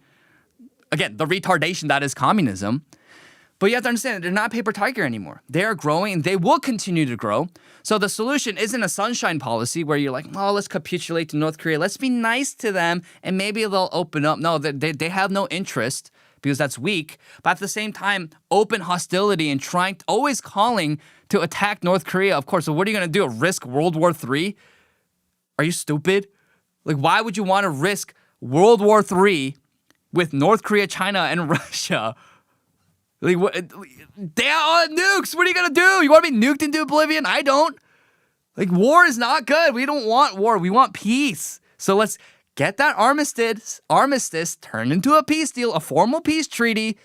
again, the retardation that is communism. But you have to understand that they're not paper tiger anymore. They are growing and they will continue to grow. So the solution isn't a sunshine policy where you're like, oh, let's capitulate to North Korea. Let's be nice to them and maybe they'll open up. No, they have no interest because that's weak. But at the same time, open hostility and always calling to attack North Korea. Of course, so what are you going to do? Risk World War III? Are you stupid? Like, why would you want to risk World War III with North Korea, China, and Russia? Like, what, they are nukes. What are you going to do? You want to be nuked into oblivion? I don't. Like, war is not good. We don't want war. We want peace. So let's get that armistice turned into a peace deal, a formal peace treaty.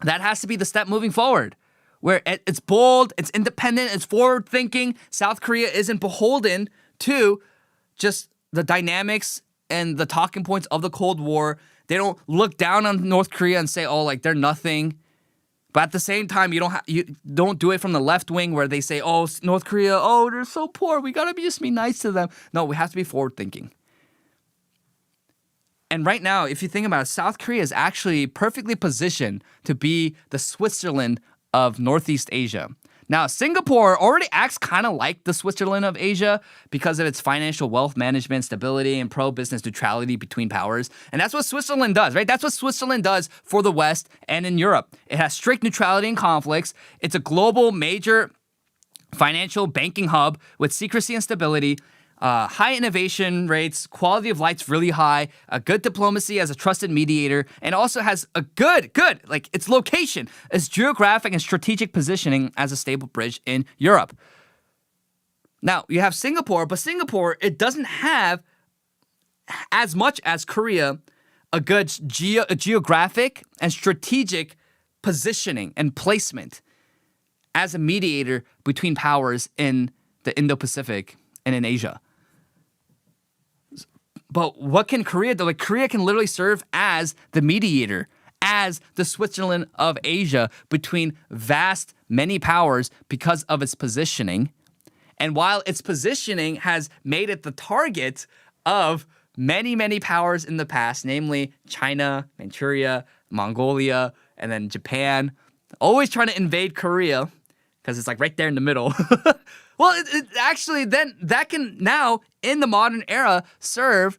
That has to be the step moving forward, where it's bold, it's independent, it's forward-thinking. South Korea isn't beholden to just the dynamics and the talking points of the Cold War. They don't look down on North Korea and say, oh, like they're nothing. But at the same time, you don't do it from the left wing where they say, oh, North Korea, oh, they're so poor. We got to just be nice to them. No, we have to be forward-thinking. And right now, if you think about it, South Korea is actually perfectly positioned to be the Switzerland of Northeast Asia. Now, Singapore already acts kind of like the Switzerland of Asia because of its financial wealth management, stability, and pro-business neutrality between powers. And that's what Switzerland does, right? That's what Switzerland does for the West and in Europe. It has strict neutrality in conflicts. It's a global major financial banking hub with secrecy and stability. High innovation rates, quality of life's really high, a good diplomacy as a trusted mediator, and also has a good, like its location, its geographic and strategic positioning as a stable bridge in Europe. Now, you have Singapore, but Singapore, it doesn't have as much as Korea, a good geographic and strategic positioning and placement as a mediator between powers in the Indo-Pacific and in Asia. But what can Korea do? Like, Korea can literally serve as the mediator, as the Switzerland of Asia between many powers because of its positioning. And while its positioning has made it the target of many powers in the past, namely China, Manchuria, Mongolia, and then Japan, always trying to invade Korea because it's like right there in the middle. Well, it actually then that can now, in the modern era, serve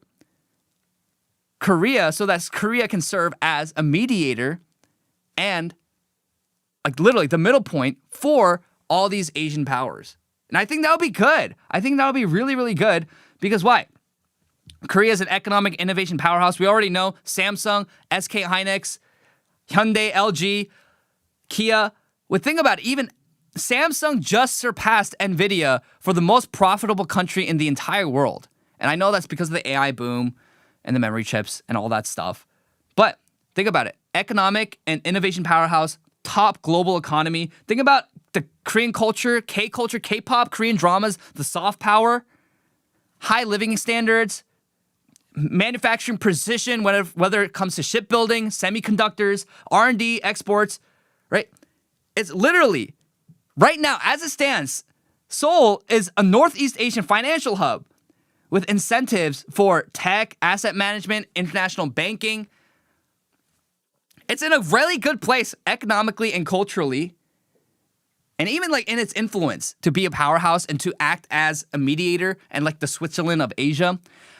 Korea so that Korea can serve as a mediator and like literally the middle point for all these Asian powers. And I think that would be good. I think that would be really good because why? Korea is an economic innovation powerhouse. We already know Samsung, SK Hynix, Hyundai, LG, Kia. Well, think about it, even Samsung just surpassed NVIDIA for the most profitable country in the entire world. And I know that's because of the AI boom and the memory chips and all that stuff. But think about it. Economic and innovation powerhouse, top global economy. Think about the Korean culture, K-culture, K-pop, Korean dramas, the soft power, high living standards, manufacturing precision, whether it comes to shipbuilding, semiconductors, R&D, exports, right? It's literally, right now, as it stands, Seoul is a Northeast Asian financial hub with incentives for tech, asset management, international banking. It's in a really good place economically and culturally, and even like in its influence to be a powerhouse and to act as a mediator and like the Switzerland of Asia.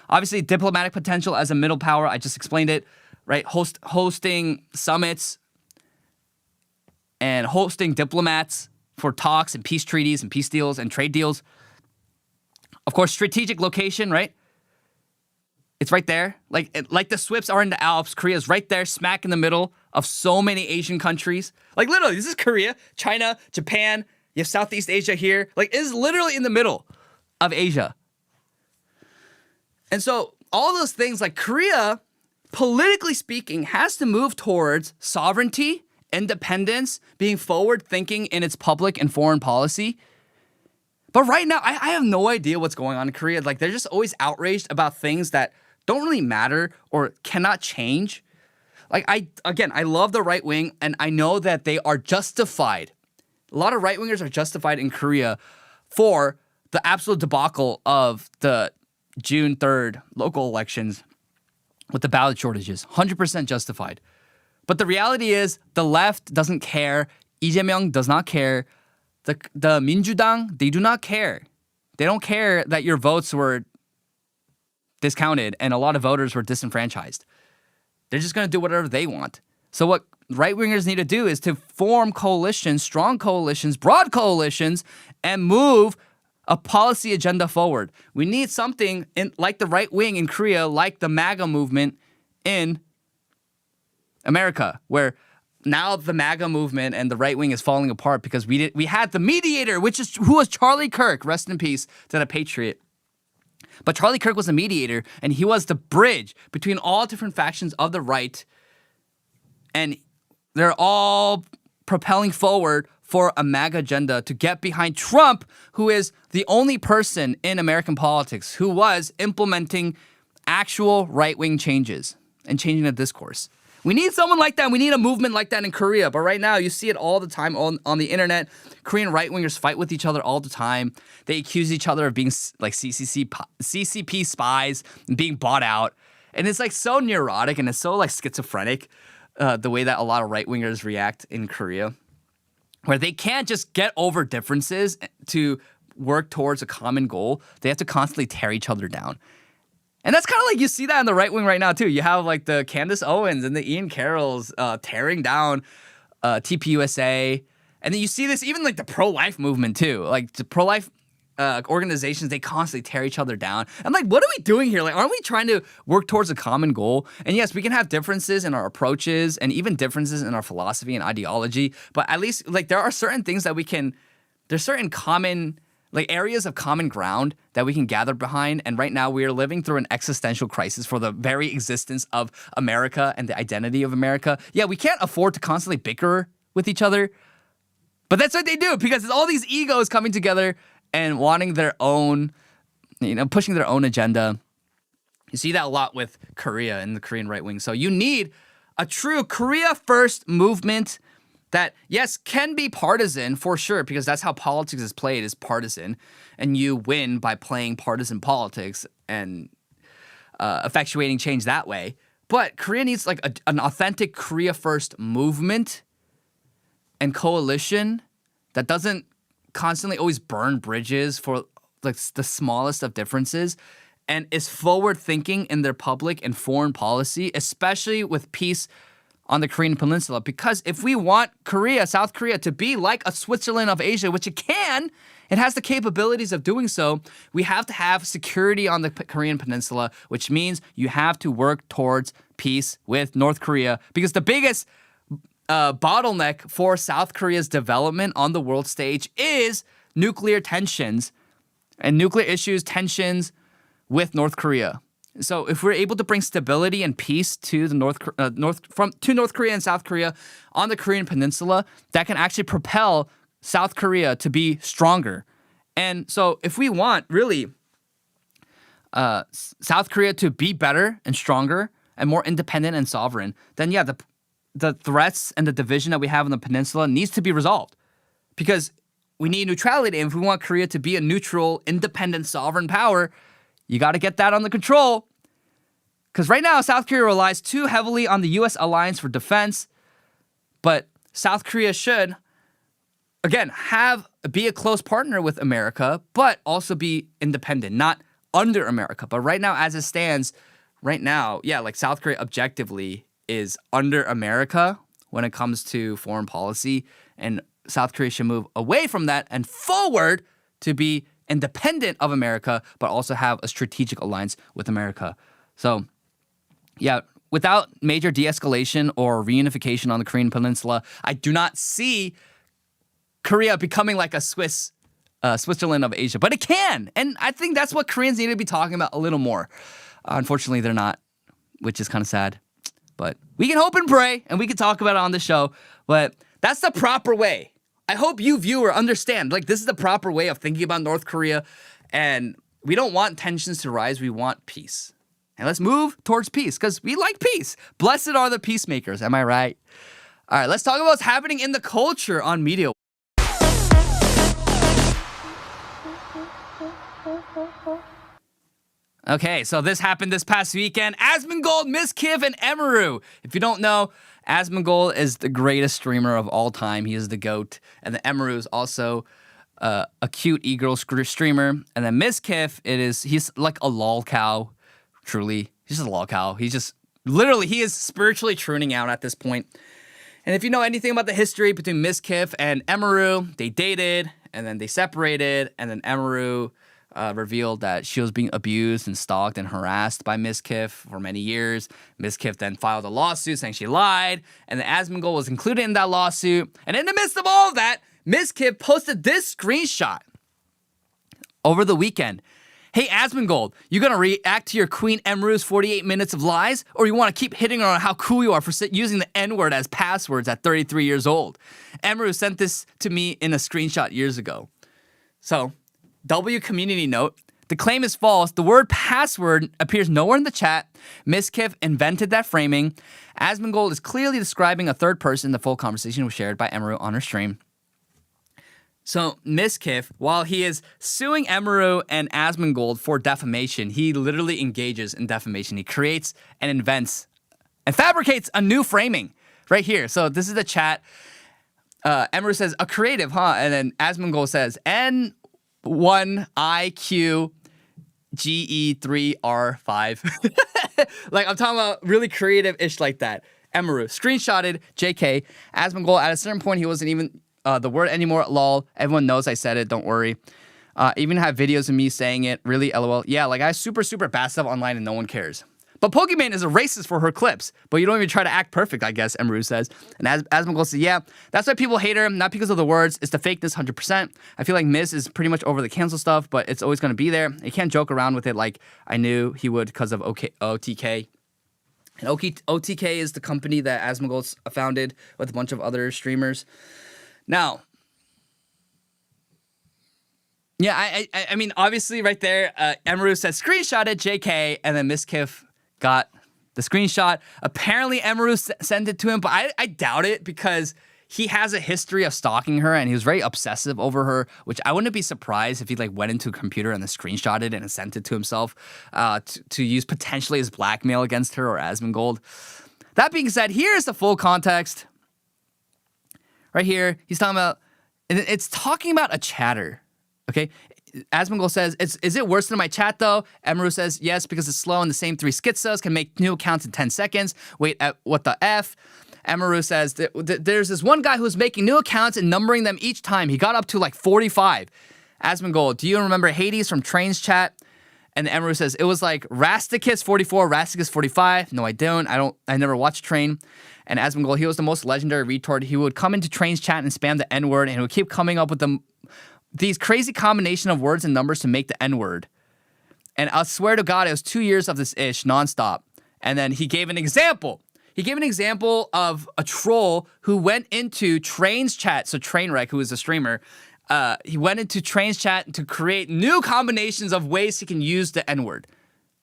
Obviously, diplomatic potential as a middle power. I just explained it, right? Hosting summits and hosting diplomats for talks and peace treaties and peace deals and trade deals. Of course, strategic location, right? It's right there. Like the SWIFTs are in the Alps. Korea's right there, smack in the middle of so many Asian countries. Like literally, this is Korea, China, Japan. You have Southeast Asia here. Like it is literally in the middle of Asia. And so all those things, like Korea, politically speaking, has to move towards sovereignty, independence, being forward-thinking in its public and foreign policy. But right now, I have no idea what's going on in Korea. Like they're just always outraged about things that don't really matter or cannot change. Like I love the right wing, and I know that they are justified. A lot of right-wingers are justified in Korea for the absolute debacle of the June 3rd local elections with the ballot shortages. 100% justified. But the reality is the left doesn't care. Lee Jae-myung does not care. The Minjudang, they do not care. They don't care that your votes were discounted and a lot of voters were disenfranchised. They're just going to do whatever they want. So what right-wingers need to do is to form coalitions, strong coalitions, broad coalitions, and move a policy agenda forward. We need something like the right wing in Korea, like the MAGA movement in America, where now the MAGA movement and the right wing is falling apart because we had the mediator, who was Charlie Kirk, rest in peace to the patriot. But Charlie Kirk was a mediator, and he was the bridge between all different factions of the right, and they're all propelling forward for a MAGA agenda to get behind Trump, who is the only person in American politics who was implementing actual right-wing changes and changing the discourse. We need someone like that. We need a movement like that in Korea. But right now, you see it all the time on the internet. Korean right-wingers fight with each other all the time. They accuse each other of being like CCP spies and being bought out. And it's like so neurotic and it's so like schizophrenic, the way that a lot of right-wingers react in Korea, where they can't just get over differences to work towards a common goal. They have to constantly tear each other down. And that's kind of like you see that on the right wing right now, too. You have like the Candace Owens and the Ian Carrolls tearing down TPUSA. And then you see this even like the pro-life movement, too. Like the pro-life organizations, they constantly tear each other down. I'm like, what are we doing here? Like, aren't we trying to work towards a common goal? And yes, we can have differences in our approaches and even differences in our philosophy and ideology. But at least like there are certain things that there's certain common like areas of common ground that we can gather behind. And right now we are living through an existential crisis for the very existence of America and the identity of America. Yeah, we can't afford to constantly bicker with each other, but that's what they do because it's all these egos coming together and wanting their own, pushing their own agenda. You see that a lot with Korea and the Korean right wing. So you need a true Korea first movement that, yes, can be partisan for sure, because that's how politics is played, is partisan. And you win by playing partisan politics and effectuating change that way. But Korea needs like an authentic Korea first movement and coalition that doesn't constantly always burn bridges for like the smallest of differences and is forward thinking in their public and foreign policy, especially with peace on the Korean Peninsula. Because if we want Korea, South Korea, to be like a Switzerland of Asia, which it has the capabilities of doing so, we have to have security on the Korean Peninsula, which means you have to work towards peace with North Korea. Because the biggest bottleneck for South Korea's development on the world stage is nuclear tensions and nuclear issues, tensions with North Korea. So if we're able to bring stability and peace to the North Korea and South Korea on the Korean Peninsula, that can actually propel South Korea to be stronger. And so if we want really South Korea to be better and stronger and more independent and sovereign, then yeah, the threats and the division that we have on the peninsula needs to be resolved. Because we need neutrality. And if we want Korea to be a neutral, independent, sovereign power, you got to get that under control. Because right now, South Korea relies too heavily on the U.S. alliance for defense. But South Korea should, again, be a close partner with America, but also be independent, not under America. But right now, as it stands, like South Korea objectively is under America when it comes to foreign policy. And South Korea should move away from that and forward to be independent of America, but also have a strategic alliance with America. So, yeah, without major de-escalation or reunification on the Korean peninsula, I do not see Korea becoming like a Switzerland of Asia. But it can. And I think that's what Koreans need to be talking about a little more. Unfortunately, they're not, which is kind of sad. But we can hope and pray, and we can talk about it on the show. But that's the proper way. I hope you, viewer, understand. Like, this is the proper way of thinking about North Korea. And we don't want tensions to rise. We want peace. And let's move towards peace because we like peace. Blessed are the peacemakers. Am I right? All right, let's talk about what's happening in the culture on media. Okay, so this happened this past weekend. Asmongold, Mizkif, and Emiru. If you don't know, Asmongold is the greatest streamer of all time. He is the GOAT. And then Emiru is also a cute e-girl streamer. And then Mizkif, he's like a lol cow. Truly, he's just a lol cow. He is spiritually tuning out at this point. And if you know anything about the history between Mizkif and Emiru, they dated, and then they separated, and then Emiru revealed that she was being abused and stalked and harassed by Mizkif for many years. Mizkif then filed a lawsuit saying she lied, and then Asmongold was included in that lawsuit. And in the midst of all of that, Mizkif posted this screenshot over the weekend. Hey, Asmongold, you gonna react to your Queen Emiru's 48 minutes of lies? Or you wanna keep hitting her on how cool you are for using the N-word as passwords at 33 years old? Emiru sent this to me in a screenshot years ago. So, W community note, the claim is false. The word password appears nowhere in the chat. Mizkif invented that framing. Asmongold is clearly describing a third person. The full conversation was shared by Emiru on her stream. So Mizkif, while he is suing Emiru and Asmongold for defamation, he literally engages in defamation. He creates and invents and fabricates a new framing right here. So this is the chat. Emiru says, a creative, huh? And then Asmongold says, N1IQGE3R5. Like, I'm talking about really creative-ish like that. Emiru screenshotted JK. Asmongold, at a certain point, he wasn't even the word anymore, lol. Everyone knows I said it, don't worry. Even have videos of me saying it, really, lol. Yeah, like I super bad stuff online and no one cares. But Pokimane is a racist for her clips, but you don't even try to act perfect, I guess, Emiru says. And Asmongold says, yeah, that's why people hate her, not because of the words, it's the fakeness 100%. I feel like Miz is pretty much over the cancel stuff, but it's always going to be there. You can't joke around with it like I knew he would because of OTK. And OTK is the company that Asmongold founded with a bunch of other streamers. Now, yeah, I mean, obviously right there, Emiru says screenshotted JK, and then Mizkif got the screenshot. Apparently, Emiru sent it to him, but I doubt it because he has a history of stalking her, and he was very obsessive over her, which I wouldn't be surprised if he like went into a computer and then screenshotted it and sent it to himself to use potentially as blackmail against her or Asmongold. That being said, here's the full context. Right here, he's talking about, it's talking about a chatter, okay? Asmongold says, is it worse than my chat though? Emiru says, yes, because it's slow and the same three schizos can make new accounts in 10 seconds. Wait, what the F? Emiru says, there's this one guy who's making new accounts and numbering them each time. He got up to like 45. Asmongold, do you remember Hades from Train's chat? And Emiru says, it was like Rasticus 44, Rasticus 45. No, I don't. I never watched Train. And Asmongold, he was the most legendary retard. He would come into Train's chat and spam the N-word, and he would keep coming up with these crazy combination of words and numbers to make the N-word. And I swear to God, it was 2 years of this ish nonstop. And then he gave an example. He gave an example of a troll who went into Train's chat. So Trainwreck, who is a streamer, he went into Train's chat to create new combinations of ways he can use the N-word.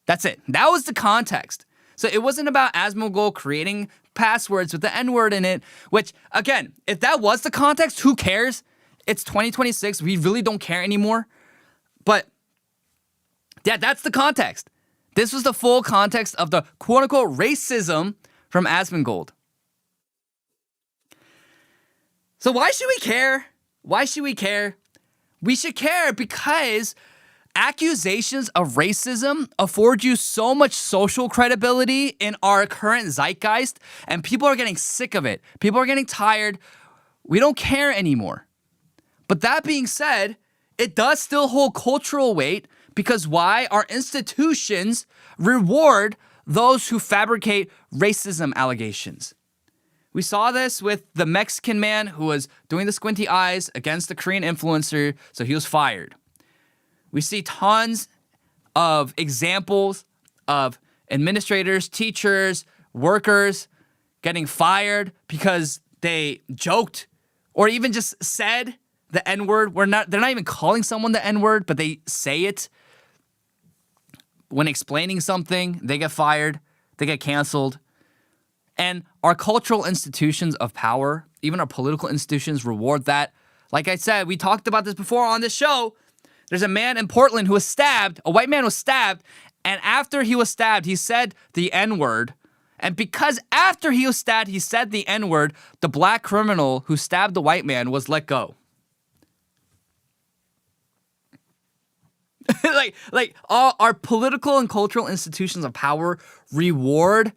That's it. That was the context. So it wasn't about Asmongold creating passwords with the N-word in it, which, again, if that was the context, who cares? It's 2026. We really don't care anymore. But, yeah, that's the context. This was the full context of the quote-unquote racism from Asmongold. So why should we care? Why should we care? We should care because accusations of racism afford you so much social credibility in our current zeitgeist, and people are getting sick of it. People are getting tired. We don't care anymore. But that being said, it does still hold cultural weight because why? Our institutions reward those who fabricate racism allegations. We saw this with the Mexican man who was doing the squinty eyes against the Korean influencer, so he was fired. We see tons of examples of administrators, teachers, workers getting fired because they joked or even just said the N-word. They're not even calling someone the N-word, but they say it. When explaining something, they get fired, they get canceled. And our cultural institutions of power, even our political institutions, reward that. Like I said, we talked about this before on this show. There's a man in Portland who was stabbed. A white man was stabbed. And after he was stabbed, he said the N-word. And because after he was stabbed, he said the N-word, the black criminal who stabbed the white man was let go. like all our political and cultural institutions of power reward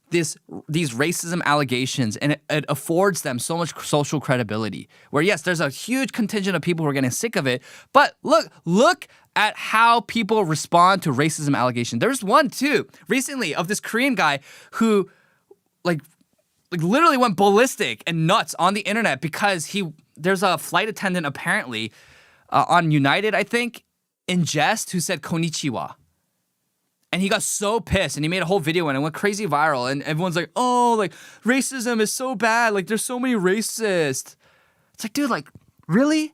these racism allegations, and it affords them so much social credibility. Where yes, there's a huge contingent of people who are getting sick of it, but look at how people respond to racism allegations. There's one too recently of this Korean guy who like literally went ballistic and nuts on the internet because there's a flight attendant apparently on United, I think, in jest, who said konnichiwa. And he got so pissed and he made a whole video and it went crazy viral. And everyone's like, oh, like racism is so bad. Like there's so many racists. It's like, dude, like really?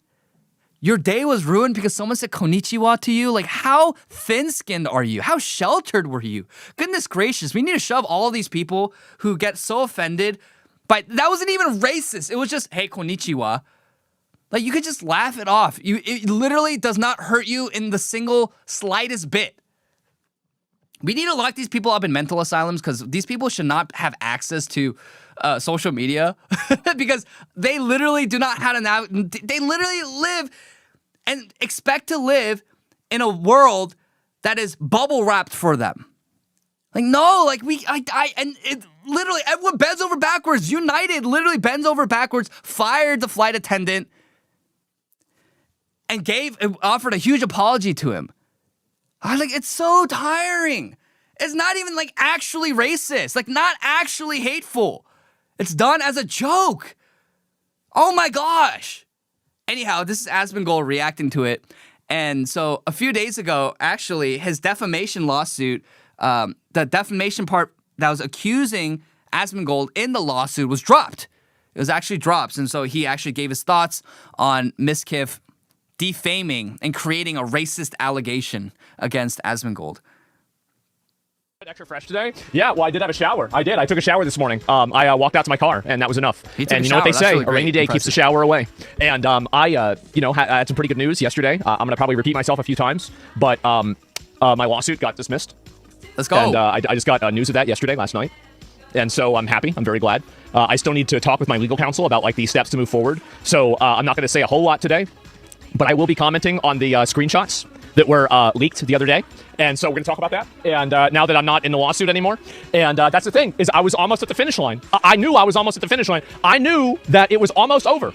Your day was ruined because someone said konnichiwa to you? Like how thin-skinned are you? How sheltered were you? Goodness gracious. We need to shove all of these people who get so offended. But that wasn't even racist. It was just, hey, konnichiwa. Like you could just laugh it off. It literally does not hurt you in the single slightest bit. We need to lock these people up in mental asylums because these people should not have access to social media because they literally do not have they literally live and expect to live in a world that is bubble wrapped for them. Like, no, like literally everyone bends over backwards. United literally bends over backwards, fired the flight attendant and offered a huge apology to him. I like, it's so tiring. It's not even like actually racist, like not actually hateful. It's done as a joke. Oh my gosh. Anyhow, this is Asmongold reacting to it. And so a few days ago, actually, his defamation lawsuit, the defamation part that was accusing Asmongold in the lawsuit was dropped. It was actually dropped. And so he actually gave his thoughts on Mizkif defaming and creating a racist allegation against Asmongold. Extra fresh today? Yeah, well, I did have a shower. I did. I took a shower this morning. I walked out to my car, and that was enough. And you know what they say? Really a rainy day keeps the shower away. And I had some pretty good news yesterday. I'm going to probably repeat myself a few times, but my lawsuit got dismissed. Let's go. And I just got news of that last night. And so I'm happy. I'm very glad. I still need to talk with my legal counsel about like the steps to move forward. So I'm not going to say a whole lot today, but I will be commenting on the screenshots that were leaked the other day. And so we're going to talk about that. And now that I'm not in the lawsuit anymore. And that's the thing, is I was almost at the finish line. I knew I was almost at the finish line. I knew that it was almost over.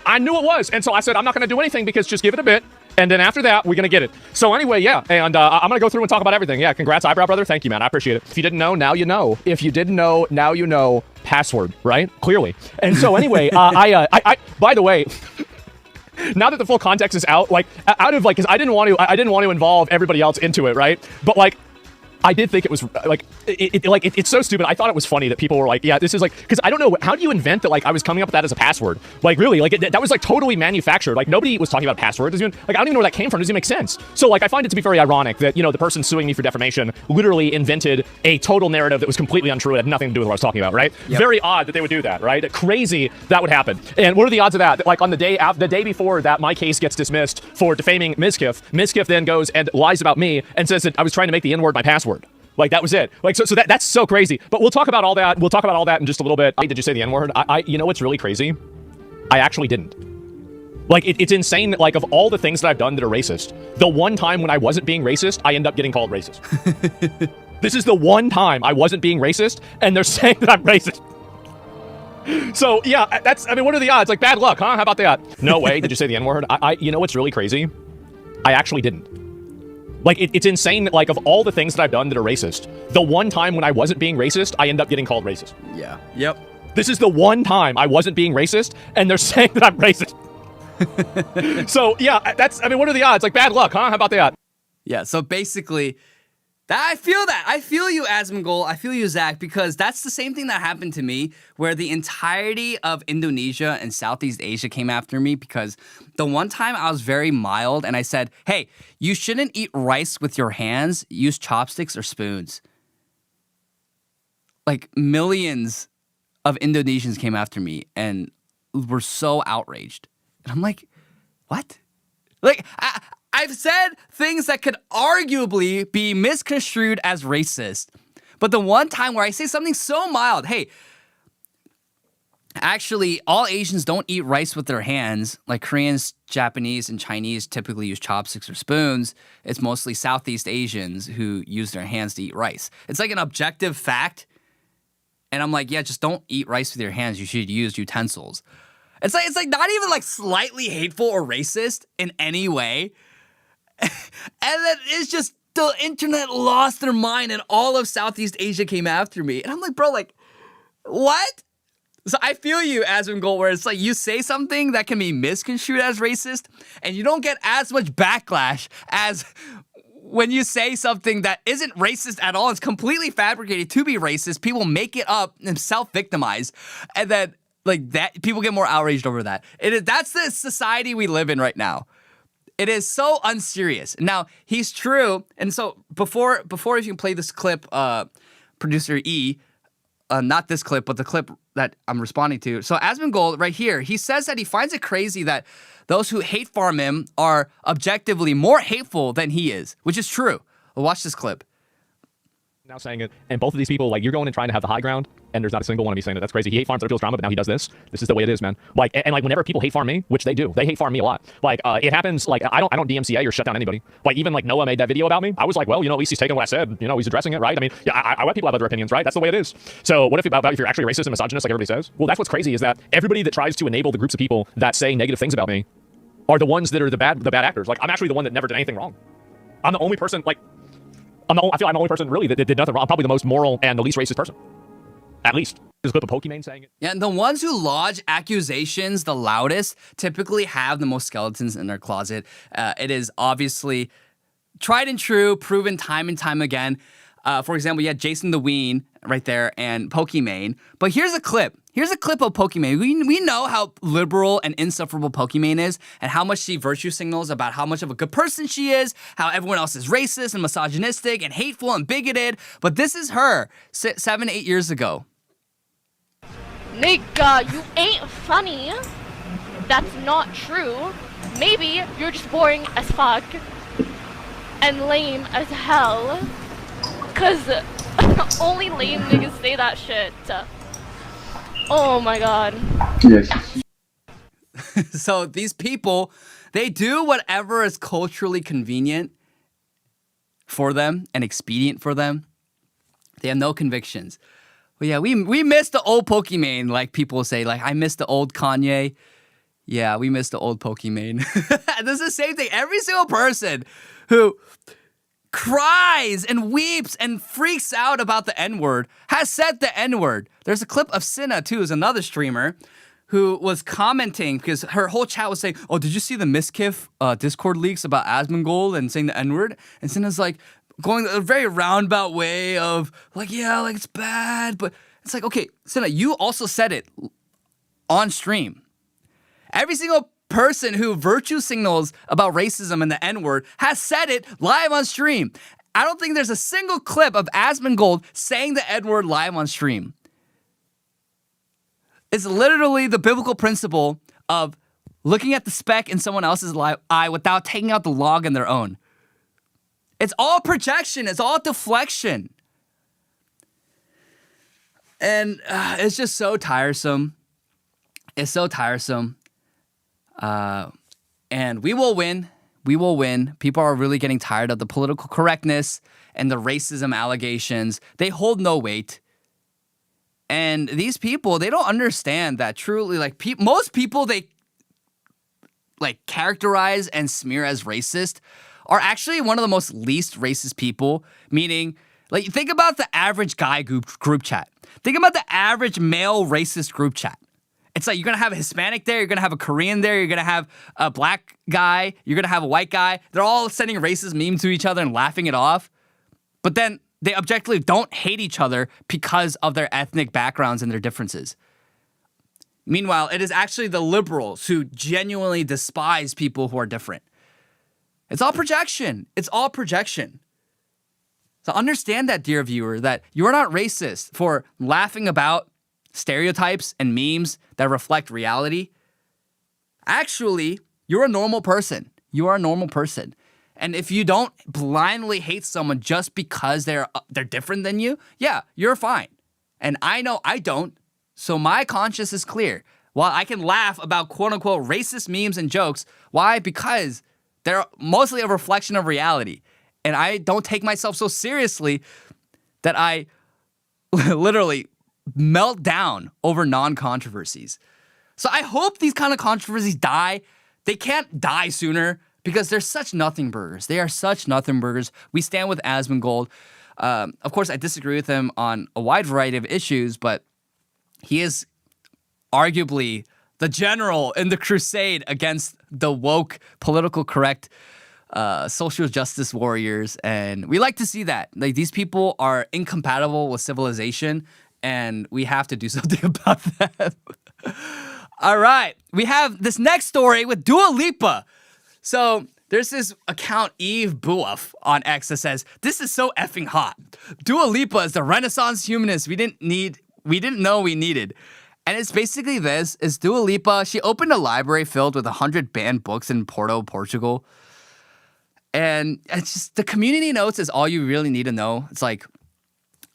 I knew it was. And so I said, I'm not going to do anything because just give it a bit. And then after that, we're going to get it. So anyway, yeah. And I'm going to go through and talk about everything. Yeah, congrats, Eyebrow Brother. Thank you, man. I appreciate it. If you didn't know, now you know. If you didn't know, now you know. Password, right? Clearly. And so anyway, I by the way, now that the full context is out, like, out of, like, because I didn't want to involve everybody else into it, right? But, like, I did think it was it's so stupid. I thought it was funny that people were like, yeah, this is like, because I don't know, how do you invent that? Like, I was coming up with that as a password. Like, really, like that was like totally manufactured. Like, nobody was talking about passwords. Like, I don't even know where that came from. It doesn't make sense. So like, I find it to be very ironic that, you know, the person suing me for defamation literally invented a total narrative that was completely untrue and had nothing to do with what I was talking about, right? Yep. Very odd that they would do that, right? Crazy that would happen. And what are the odds of that? Like, on the day before that my case gets dismissed for defaming Mizkif then goes and lies about me and says that I was trying to make the N-word my password. Like, that was it. Like, so that's so crazy. But we'll talk about all that. We'll talk about all that in just a little bit. Did you say the N-word? You know what's really crazy? I actually didn't. Like, it's insane that, like, of all the things that I've done that are racist, the one time when I wasn't being racist, I end up getting called racist. This is the one time I wasn't being racist, and they're saying that I'm racist. So, yeah, I mean, what are the odds? Like, bad luck, huh? How about that? No way. Did you say the N-word? You know what's really crazy? I actually didn't. Like, it's insane that, like, of all the things that I've done that are racist, the one time when I wasn't being racist, I end up getting called racist. Yeah. Yep. This is the one time I wasn't being racist, and they're saying that I'm racist. So, yeah, I mean, what are the odds? Like, bad luck, huh? How about that? Yeah, so basically, I feel that. I feel you, Asmongold. I feel you, Zach, because that's the same thing that happened to me, where the entirety of Indonesia and Southeast Asia came after me, because the one time I was very mild and I said, hey, you shouldn't eat rice with your hands, use chopsticks or spoons. Like, millions of Indonesians came after me and were so outraged. And I'm like, what? Like, I've said things that could arguably be misconstrued as racist. But the one time where I say something so mild, hey, actually, all Asians don't eat rice with their hands. Like, Koreans, Japanese, and Chinese typically use chopsticks or spoons. It's mostly Southeast Asians who use their hands to eat rice. It's like an objective fact. And I'm like, yeah, just don't eat rice with your hands. You should use utensils. It's like not even like slightly hateful or racist in any way. And then it's just the internet lost their mind and all of Southeast Asia came after me. And I'm like, bro, like, what? So I feel you, Asmongold, where it's like you say something that can be misconstrued as racist and you don't get as much backlash as when you say something that isn't racist at all. It's completely fabricated to be racist. People make it up and self-victimize. And then like that, people get more outraged over that. That's the society we live in right now. It is so unserious. Now, he's true. And so before if you can play this clip, producer E, not this clip, but the clip that I'm responding to. So Asmongold right here, he says that he finds it crazy that those who hate farm him are objectively more hateful than he is, which is true. Well, watch this clip. Now saying it, and both of these people, like, you're going and trying to have the high ground, and there's not a single one of you saying that. That's crazy. He hate farms other people's drama, but now he does this. This is the way it is, man. Like, and like, whenever people hate farm me, which they do, they hate farm me a lot. Like, it happens. Like, I don't DMCA or shut down anybody. Like, even like Noah made that video about me. I was like, well, you know, at least he's taking what I said. You know, he's addressing it, right? I mean, yeah, I let people have other opinions, right? That's the way it is. So, what if if you're actually racist and misogynist, like everybody says? Well, that's what's crazy is that everybody that tries to enable the groups of people that say negative things about me are the ones that are the bad actors. Like, I'm actually the one that never did anything wrong. I'm the only person, like. I feel like I'm the only person really that did nothing wrong. I'm probably the most moral and the least racist person. At least. There's a clip of Pokimane saying it. Yeah, and the ones who lodge accusations the loudest typically have the most skeletons in their closet. It is obviously tried and true, proven time and time again. For example, you had Jason the Ween right there and Pokimane. But here's a clip. Here's a clip of Pokimane. We know how liberal and insufferable Pokimane is and how much she virtue signals about how much of a good person she is, how everyone else is racist and misogynistic and hateful and bigoted. But this is her 7-8 years ago. Nigga, you ain't funny. That's not true. Maybe you're just boring as fuck and lame as hell. Cause only lame niggas say that shit. Oh my god. Yes. So these people, they do whatever is culturally convenient for them and expedient for them. They have no convictions. But yeah, we miss the old Pokimane, like people say. Like, I miss the old Kanye. Yeah, we miss the old Pokimane. This is the same thing. Every single person who cries and weeps and freaks out about the N-word has said the N-word. There's a clip of Cinna, too, who's another streamer, who was commenting because her whole chat was saying, oh, did you see the Mizkif Discord leaks about Asmongold and saying the N-word? And Cinna's like, going a very roundabout way of like, yeah, like it's bad, but it's like, okay, Senna, you also said it on stream. Every single person who virtue signals about racism and the N-word has said it live on stream. I don't think there's a single clip of Asmongold saying the N-word live on stream. It's literally the biblical principle of looking at the speck in someone else's eye without taking out the log in their own. It's all projection. It's all deflection. And it's just so tiresome. It's so tiresome. And we will win. We will win. People are really getting tired of the political correctness and the racism allegations. They hold no weight. And these people, they don't understand that truly, like, most people they, like, characterize and smear as racist are actually one of the most least racist people, meaning, like, think about the average guy group chat. Think about the average male racist group chat. It's like you're going to have a Hispanic there, you're going to have a Korean there, you're going to have a black guy, you're going to have a white guy. They're all sending racist memes to each other and laughing it off. But then they objectively don't hate each other because of their ethnic backgrounds and their differences. Meanwhile, it is actually the liberals who genuinely despise people who are different. It's all projection. It's all projection. So understand that, dear viewer, that you are not racist for laughing about stereotypes and memes that reflect reality. Actually, you're a normal person. You are a normal person. And if you don't blindly hate someone just because they're different than you, yeah, you're fine. And I know I don't, so my conscience is clear. While I can laugh about quote-unquote racist memes and jokes, why? Because they're mostly a reflection of reality. And I don't take myself so seriously that I literally melt down over non-controversies. So I hope these kind of controversies die. They can't die sooner because they're such nothing burgers. They are such nothing burgers. We stand with Asmongold. Of course, I disagree with him on a wide variety of issues, but he is arguably the general in the crusade against the woke, political correct, social justice warriors. And we like to see that. Like, these people are incompatible with civilization, and we have to do something about that. All right. We have this next story with Dua Lipa. So there's this account, Eve Buaf, on X that says, "This is so effing hot. Dua Lipa is the Renaissance humanist we didn't know we needed." And it's basically this, is Dua Lipa, she opened a library filled with 100 banned books in Porto, Portugal. And it's just, the community notes is all you really need to know. It's like,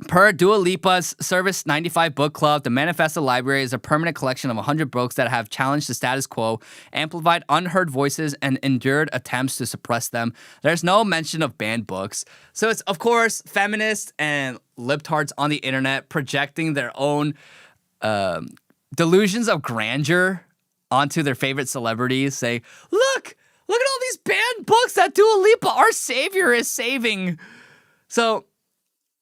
per Dua Lipa's Service 95 Book Club, the Manifesto Library is a permanent collection of 100 books that have challenged the status quo, amplified unheard voices, and endured attempts to suppress them. There's no mention of banned books. So it's, of course, feminists and libtards on the internet projecting their own delusions of grandeur onto their favorite celebrities. Say, look at all these banned books that Dua Lipa, our savior, is saving. So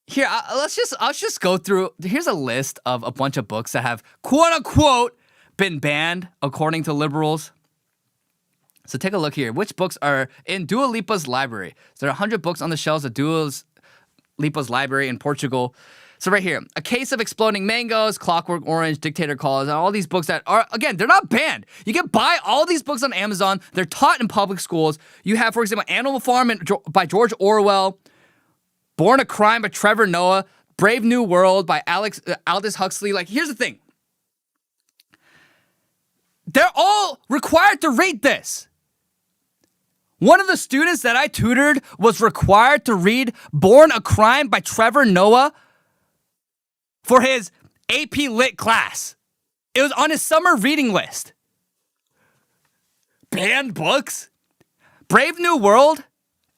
here, I'll just go through. Here's a list of a bunch of books that have, quote unquote, been banned according to liberals. So take a look here. Which books are in Dua Lipa's library? So there are 100 books on the shelves of Dua Lipa's library in Portugal. So right here, A Case of Exploding Mangoes, Clockwork Orange, Dictator Calls, and all these books that are, again, they're not banned. You can buy all these books on Amazon. They're taught in public schools. You have, for example, Animal Farm by George Orwell, Born a Crime by Trevor Noah, Brave New World by Aldous Huxley. Like, here's the thing. They're all required to read this. One of the students that I tutored was required to read Born a Crime by Trevor Noah for his AP Lit class. It was on his summer reading list. Banned books? Brave New World?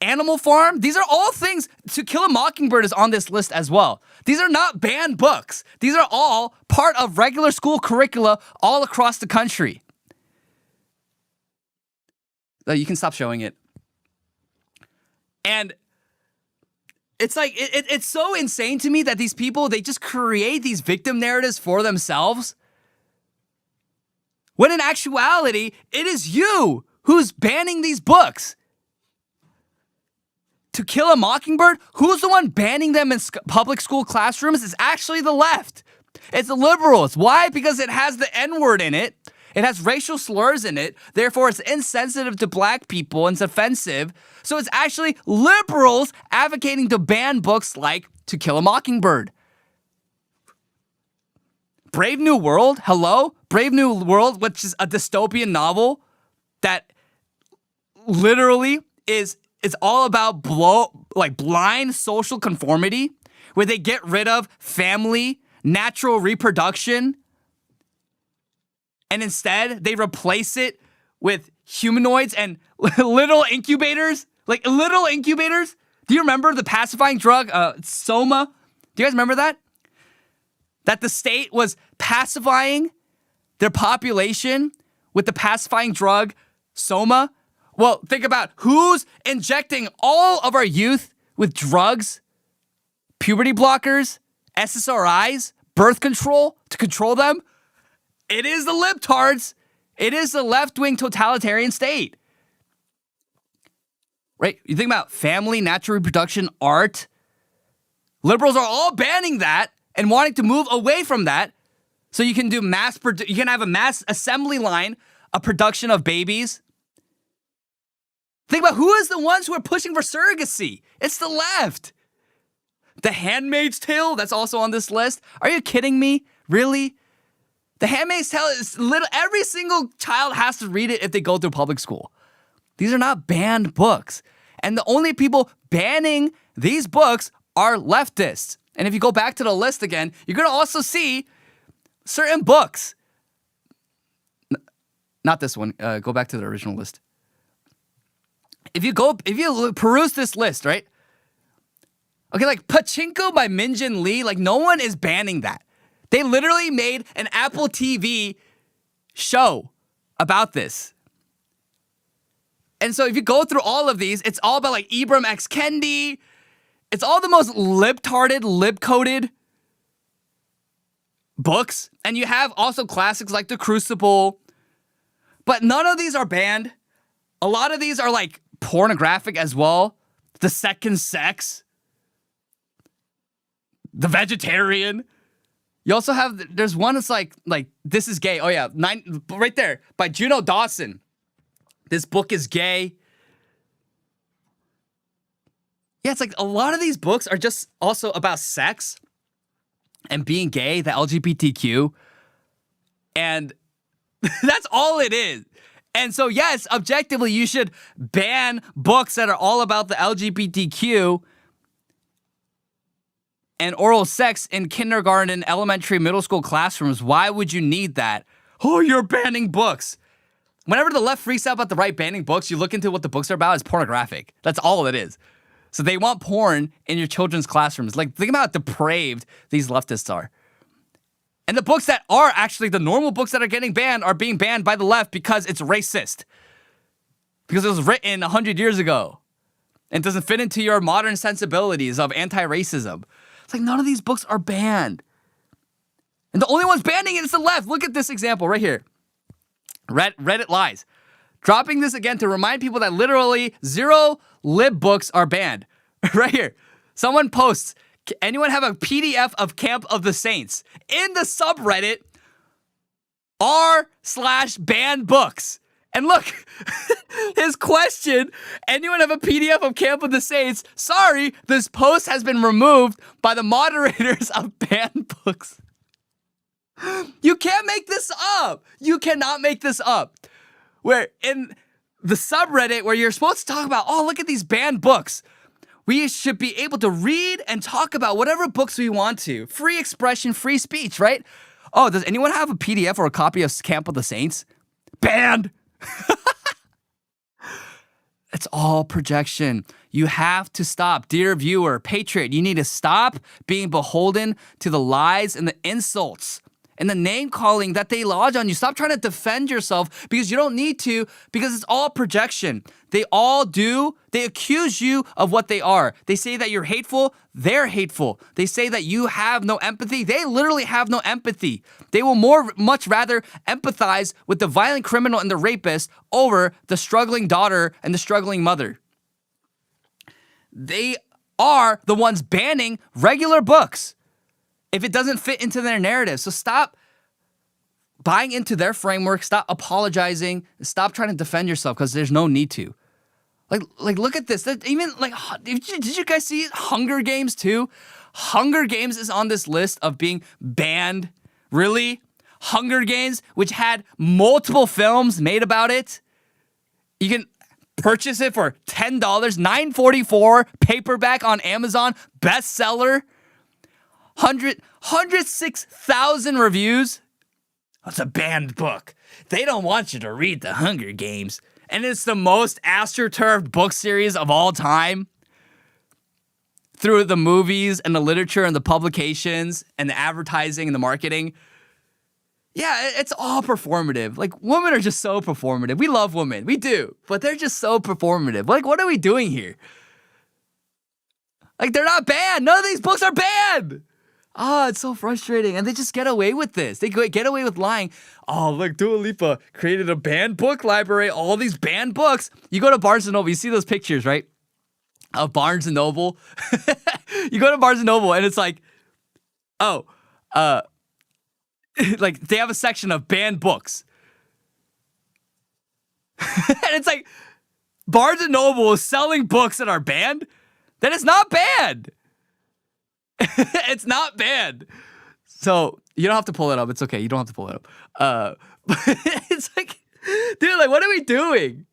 Animal Farm? These are all things. To Kill a Mockingbird is on this list as well. These are not banned books. These are all part of regular school curricula all across the country. You can stop showing it. And it's like, it's so insane to me that these people, they just create these victim narratives for themselves. When in actuality, it is you who's banning these books. To Kill a Mockingbird, who's the one banning them in public school classrooms? It's actually the left. It's the liberals. Why? Because it has the N-word in it. It has racial slurs in it. Therefore, it's insensitive to black people and it's offensive. So it's actually liberals advocating to ban books like To Kill a Mockingbird. Brave New World, hello? Brave New World, which is a dystopian novel that literally is all about blind social conformity, where they get rid of family, natural reproduction, and instead they replace it with humanoids and little incubators. Like little incubators. Do you remember the pacifying drug, Soma? Do you guys remember that? That the state was pacifying their population with the pacifying drug Soma? Well, think about who's injecting all of our youth with drugs, puberty blockers, SSRIs, birth control to control them. It is the libtards. It is the left-wing totalitarian state. Right? You think about family, natural reproduction, art. Liberals are all banning that and wanting to move away from that so you can do you can have a mass assembly line of production of babies. Think about who is the ones who are pushing for surrogacy. It's the left. The Handmaid's Tale, that's also on this list. Are you kidding me? Really? The Handmaid's Tale is every single child has to read it if they go through public school. These are not banned books. And the only people banning these books are leftists. And if you go back to the list again, you're going to also see certain books. Not this one. Go back to the original list. If you peruse this list, right? Okay, like Pachinko by Min-Jin Lee, like no one is banning that. They literally made an Apple TV show about this. And so if you go through all of these, it's all about like Ibram X. Kendi. It's all the most libtarded, lib-coded books. And you have also classics like The Crucible. But none of these are banned. A lot of these are like pornographic as well. The Second Sex. The Vegetarian. You also have, there's one that's like This Is Gay. Oh yeah, right there, by Juno Dawson. This book is gay. Yeah, it's like a lot of these books are just also about sex and being gay, the LGBTQ. And that's all it is. And so yes, objectively, you should ban books that are all about the LGBTQ and oral sex in kindergarten, elementary, middle school classrooms. Why would you need that? Oh, you're banning books. Whenever the left freaks out about the right banning books, you look into what the books are about. It's pornographic. That's all it is. So they want porn in your children's classrooms. Like, think about how depraved these leftists are. And the books that are actually the normal books that are getting banned are being banned by the left because it's racist. Because it was written 100 years ago. And doesn't fit into your modern sensibilities of anti-racism. It's like none of these books are banned. And the only ones banning it is the left. Look at this example right here. Reddit lies. Dropping this again to remind people that literally 0 lib books are banned. Right here. Someone posts, anyone have a PDF of Camp of the Saints? In the subreddit, r/banned books. And look, his question, anyone have a PDF of Camp of the Saints? Sorry, this post has been removed by the moderators of banned books. You can't make this up. You cannot make this up. Where in the subreddit where you're supposed to talk about, oh, look at these banned books. We should be able to read and talk about whatever books we want to. Free expression, free speech, right? Oh, does anyone have a PDF or a copy of Camp of the Saints? Banned. It's all projection. You have to stop. Dear viewer, patriot, you need to stop being beholden to the lies and the insults and the name calling that they lodge on you. Stop trying to defend yourself because you don't need to, because it's all projection. They all do. They accuse you of what they are. They say that you're hateful. They're hateful. They say that you have no empathy. They literally have no empathy. They will much rather empathize with the violent criminal and the rapist over the struggling daughter and the struggling mother. they are the ones banning regular books if it doesn't fit into their narrative. So stop buying into their framework, stop apologizing, stop trying to defend yourself because there's no need to. Like look at this. Even like, did you guys see Hunger Games too? Hunger Games is on this list of being banned. Really? Hunger Games, which had multiple films made about it. You can purchase it for $10, $9.44, paperback on Amazon, bestseller, 106,000 reviews. It's a banned book. They don't want you to read The Hunger Games. And it's the most astroturfed book series of all time. Through the movies and the literature and the publications and the advertising and the marketing. Yeah, it's all performative. Like, women are just so performative. We love women. We do. But they're just so performative. Like, what are we doing here? Like, they're not banned. None of these books are banned. Oh, it's so frustrating. And they just get away with this. They get away with lying. Oh, look, Dua Lipa created a banned book library. All these banned books. You go to Barnes & Noble. You see those pictures, right? Of Barnes & Noble. You go to Barnes & Noble and it's like, like they have a section of banned books. And it's like, Barnes & Noble is selling books that are banned? Then it's not banned. It's not banned. So you don't have to pull it up. It's okay. You don't have to pull it up. But it's like, dude, like, what are we doing?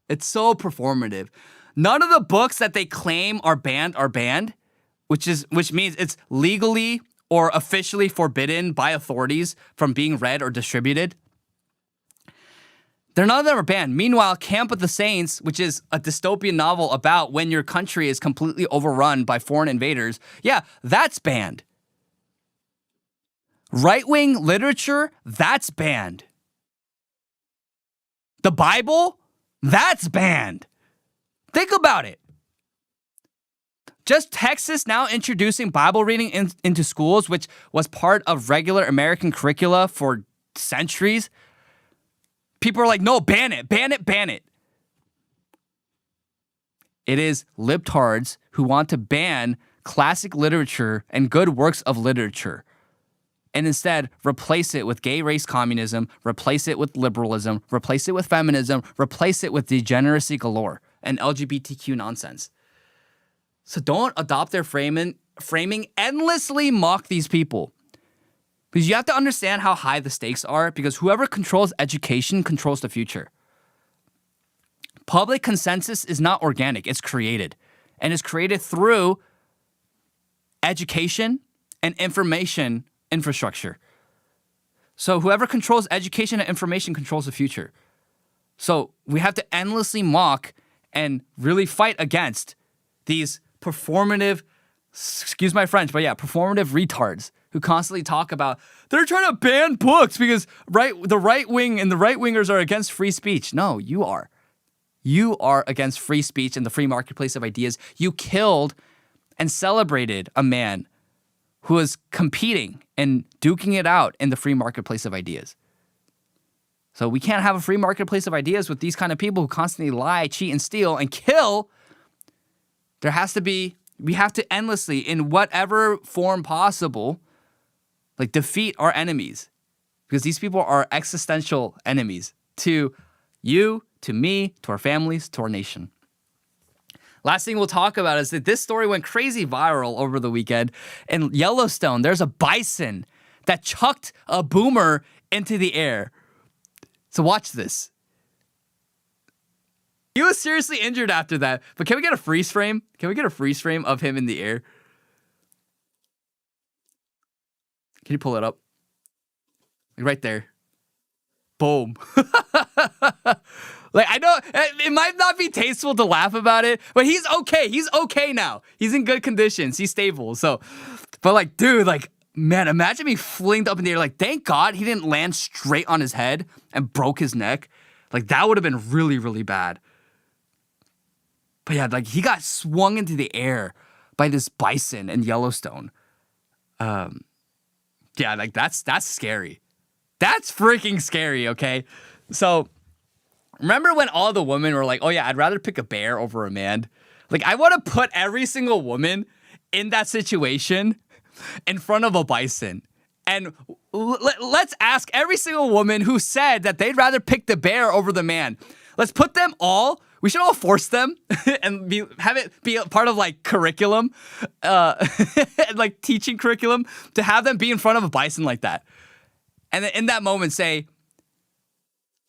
It's so performative. None of the books that they claim are banned, which means it's legally or officially forbidden by authorities from being read or distributed. None of them are banned. Meanwhile, Camp of the Saints, which is a dystopian novel about when your country is completely overrun by foreign invaders, yeah, that's banned. Right-wing literature, that's banned. The Bible, that's banned. Think about it. Just Texas now introducing Bible reading into schools, which was part of regular American curricula for centuries. People are like, no, ban it, ban it, ban it. It is libtards who want to ban classic literature and good works of literature and instead replace it with gay race communism, replace it with liberalism, replace it with feminism, replace it with degeneracy galore and LGBTQ nonsense. So don't adopt their framing, endlessly mock these people. Because you have to understand how high the stakes are, because whoever controls education controls the future. Public consensus is not organic, it's created. And it's created through education and information infrastructure. So whoever controls education and information controls the future. So we have to endlessly mock and really fight against these performative, excuse my French, but yeah, performative retards who constantly talk about they're trying to ban books because the right wing and the right wingers are against free speech. No, you are. You are against free speech and the free marketplace of ideas. You killed and celebrated a man who was competing and duking it out in the free marketplace of ideas. So we can't have a free marketplace of ideas with these kind of people who constantly lie, cheat, and steal and kill. We have to endlessly, in whatever form possible, like defeat our enemies. Because these people are existential enemies to you, to me, to our families, to our nation. Last thing we'll talk about is that this story went crazy viral over the weekend. In Yellowstone, there's a bison that chucked a boomer into the air. So watch this. He was seriously injured after that. But can we get a freeze frame? Can we get a freeze frame of him in the air? Can you pull it up? Like right there. Boom. Like, I know it might not be tasteful to laugh about it, but he's okay. He's okay now. He's in good conditions. He's stable. So, but like, dude, like, man, imagine me flinged up in the air. Like, thank God he didn't land straight on his head and broke his neck. Like, that would have been really, really bad. But yeah, like, he got swung into the air by this bison in Yellowstone. Yeah, like, that's scary. That's freaking scary, okay? So, Remember when all the women were like, oh yeah, I'd rather pick a bear over a man? Like, I want to put every single woman in that situation in front of a bison. And let's ask every single woman who said that they'd rather pick the bear over the man. Let's put them all. We should all force them and have it be a part of like curriculum, like teaching curriculum, to have them be in front of a bison like that. And then in that moment say,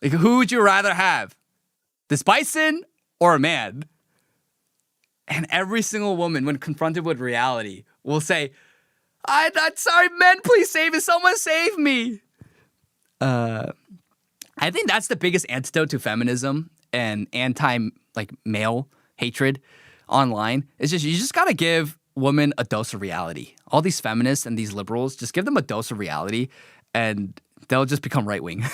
like, who would you rather have? This bison or a man? And every single woman, when confronted with reality, will say, I'm not sorry, men, please save me. Someone save me. I think that's the biggest antidote to feminism and male hatred online. It's just, you just got to give women a dose of reality. All these feminists and these liberals, just give them a dose of reality and they'll just become right-wing.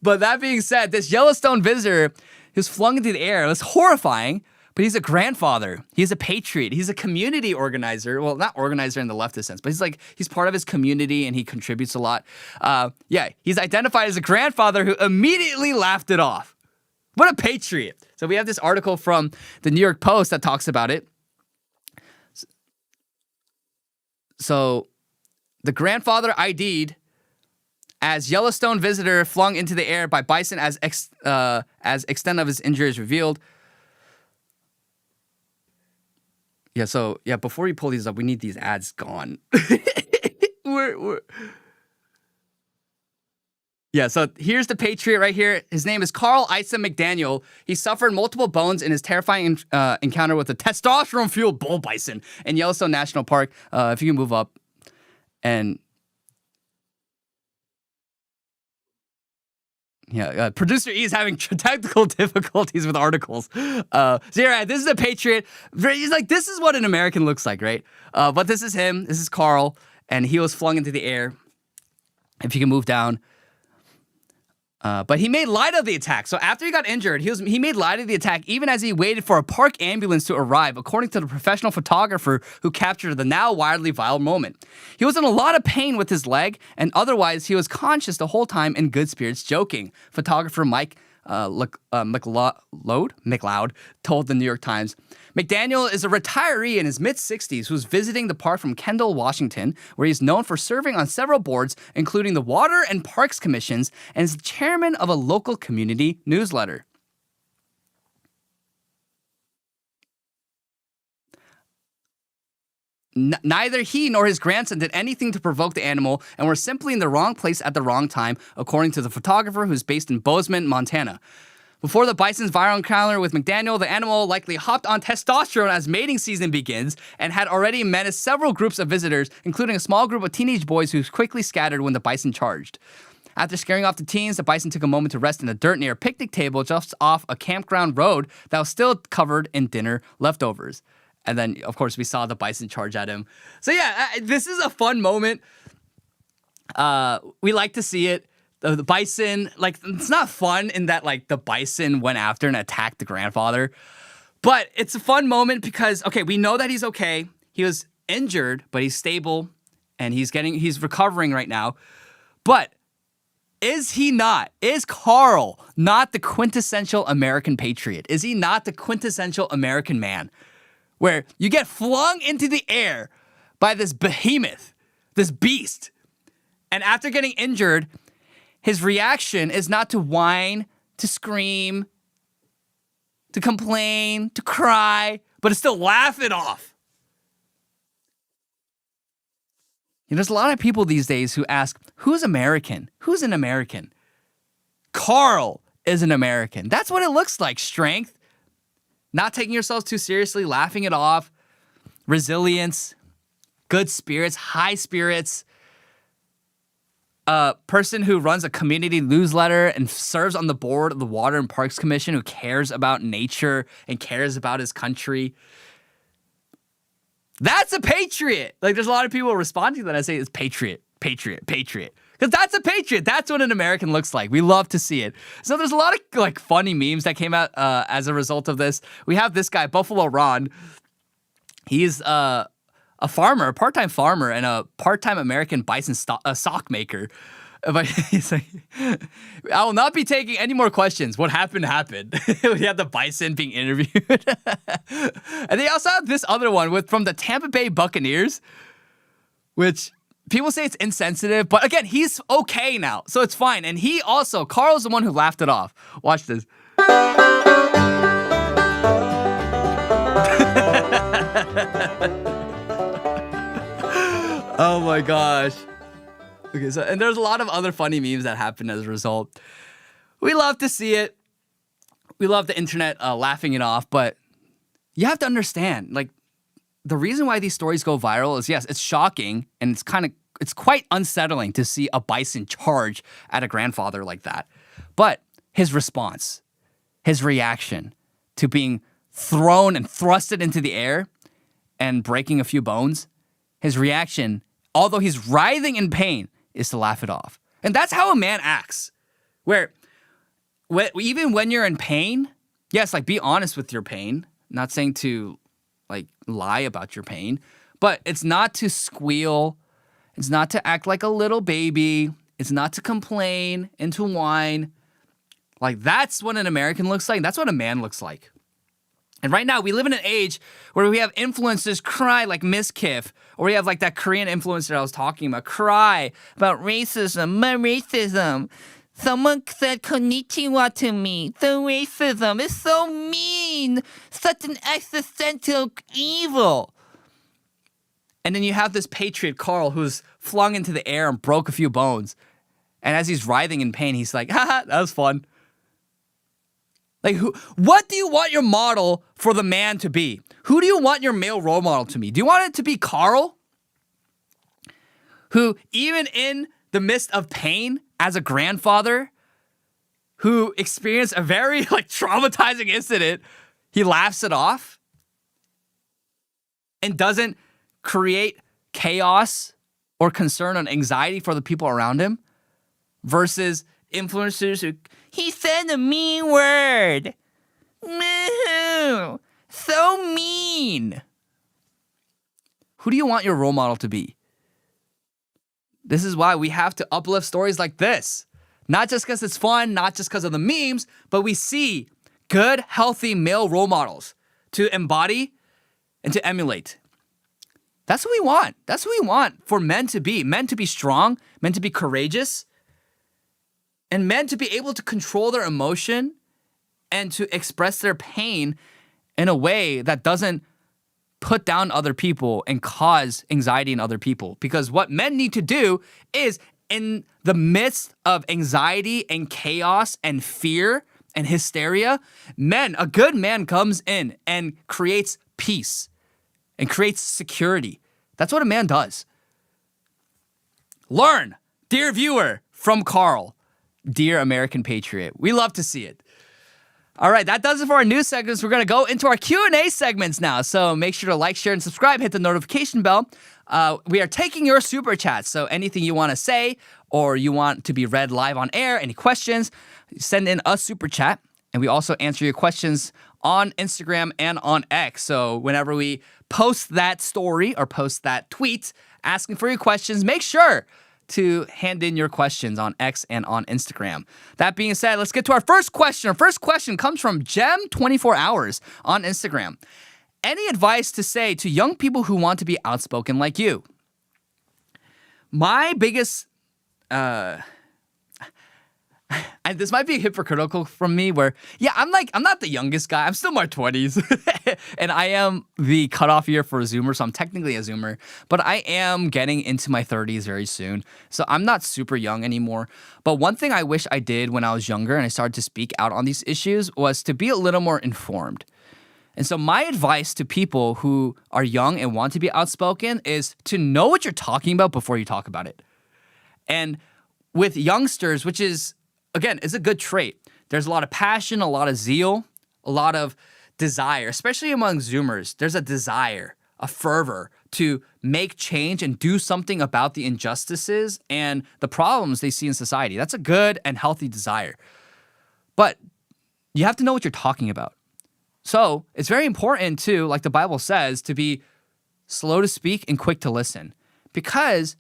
But that being said, this Yellowstone visitor, he was flung into the air. It was horrifying. But he's a grandfather. He's a patriot. He's a community organizer. Well, not organizer in the leftist sense, but he's part of his community and he contributes a lot. He's identified as a grandfather who immediately laughed it off. What a patriot. So we have this article from the New York Post that talks about it. So the grandfather ID'd as Yellowstone visitor flung into the air by bison as extent of his injuries revealed. Before we pull these up, we need these ads gone. So here's the patriot right here. His name is Carl Isa McDaniel. He suffered multiple bones in his terrifying encounter with a testosterone-fueled bull bison in Yellowstone National Park. If you can move up. And producer E is having technical difficulties with articles. This is a patriot. He's like, this is what an American looks like, right? But this is him. This is Carl. And he was flung into the air. If you can move down. But he made light of the attack. So after he got injured, he made light of the attack even as he waited for a park ambulance to arrive, according to the professional photographer who captured the now widely viral moment. He was in a lot of pain with his leg, and otherwise he was conscious the whole time in good spirits, joking. Photographer Mike McLeod told the New York Times. McDaniel is a retiree in his mid-60s who's visiting the park from Kendall, Washington, where he's known for serving on several boards, including the Water and Parks Commissions, and is the chairman of a local community newsletter. Neither he nor his grandson did anything to provoke the animal and were simply in the wrong place at the wrong time, according to the photographer who's based in Bozeman, Montana. Before the bison's viral encounter with McDaniel, the animal likely hopped on testosterone as mating season begins and had already menaced several groups of visitors, including a small group of teenage boys who quickly scattered when the bison charged. After scaring off the teens, the bison took a moment to rest in the dirt near a picnic table just off a campground road that was still covered in dinner leftovers. And then, of course, we saw the bison charge at him. So this is a fun moment. We like to see it. The bison, it's not fun in that, the bison went after and attacked the grandfather. But it's a fun moment because, we know that he's okay. He was injured, but he's stable, and he's recovering right now. But is Carl not the quintessential American patriot? Is he not the quintessential American man? Where you get flung into the air by this behemoth, this beast. And after getting injured, his reaction is not to whine, to scream, to complain, to cry, but to still laugh it off. There's a lot of people these days who ask, who's American? Who's an American? Carl is an American. That's what it looks like. Strength. Not taking yourselves too seriously, laughing it off, resilience, good spirits, high spirits, a person who runs a community newsletter and serves on the board of the Water and Parks Commission who cares about nature and cares about his country. That's a patriot. There's a lot of people responding to that. I say it's patriot, patriot, patriot. Because that's a patriot. That's what an American looks like. We love to see it. So there's a lot of funny memes that came out as a result of this. We have this guy, Buffalo Ron. He's a farmer, a part-time farmer, and a part-time American bison sock maker. But he's like, I will not be taking any more questions. What happened happened. We had the Bison being interviewed. And they also have this other one from the Tampa Bay Buccaneers, which people say it's insensitive, but again, he's okay now, so it's fine. And Carl's the one who laughed it off. Watch this. Oh my gosh. Okay, and there's a lot of other funny memes that happen as a result. We love to see it. We love the internet laughing it off, but you have to understand, like, the reason why these stories go viral is, yes, it's shocking and it's quite unsettling to see a bison charge at a grandfather like that. But his response, his reaction to being thrown and thrusted into the air and breaking a few bones, his reaction, although he's writhing in pain, is to laugh it off. And that's how a man acts. Where even when you're in pain, yes, like, be honest with your pain. Not saying to, like, lie about your pain, but it's not to squeal. It's not to act like a little baby. It's not to complain and to whine. Like, that's what an American looks like. That's what a man looks like. And right now, we live in an age where we have influencers cry like Mizkif, or we have like that Korean influencer I was talking about, cry about racism, my racism. Someone said konnichiwa to me. The racism is so mean, such an existential evil. And then you have this patriot, Carl, who's flung into the air and broke a few bones. And as he's writhing in pain, he's like, haha, that was fun. Like, what do you want your model for the man to be? Who do you want your male role model to be? Do you want it to be Carl? Who, even in the midst of pain as a grandfather, who experienced a very, like, traumatizing incident, he laughs it off and doesn't create chaos or concern and anxiety for the people around him, versus influencers who, he said a mean word. So mean. Who do you want your role model to be? This is why we have to uplift stories like this. Not just because it's fun, not just because of the memes, but we see good, healthy male role models to embody and to emulate. That's what we want. That's what we want for men to be. Men to be strong, men to be courageous, and men to be able to control their emotion and to express their pain in a way that doesn't put down other people and cause anxiety in other people. Because what men need to do is, in the midst of anxiety and chaos and fear and hysteria, a good man comes in and creates peace and creates security. That's what a man does. Learn, dear viewer, from Carl. Dear American patriot. We love to see it. All right, that does it for our news segments. We're going to go into our Q&A segments now. So make sure to like, share, and subscribe. Hit the notification bell. We are taking your super chats. So anything you want to say or you want to be read live on air, any questions, send in a super chat. And we also answer your questions on Instagram and on X. So whenever we post that story or post that tweet asking for your questions, make sure to hand in your questions on X and on Instagram. That being said, let's get to our first question. Our first question comes from Gem24Hours on Instagram. Any advice to say to young people who want to be outspoken like you? My biggest this might be hypocritical from me where, yeah, I'm not the youngest guy. I'm still in my 20s. And I am the cutoff year for a Zoomer, so I'm technically a Zoomer. But I am getting into my 30s very soon. So I'm not super young anymore. But one thing I wish I did when I was younger and I started to speak out on these issues was to be a little more informed. And so my advice to people who are young and want to be outspoken is to know what you're talking about before you talk about it. And with youngsters, which is, again, is a good trait. There's a lot of passion, a lot of zeal, a lot of desire, especially among Zoomers. There's a desire, a fervor to make change and do something about the injustices and the problems they see in society. That's a good and healthy desire. But you have to know what you're talking about. So it's very important to, like the Bible says, to be slow to speak and quick to listen. Because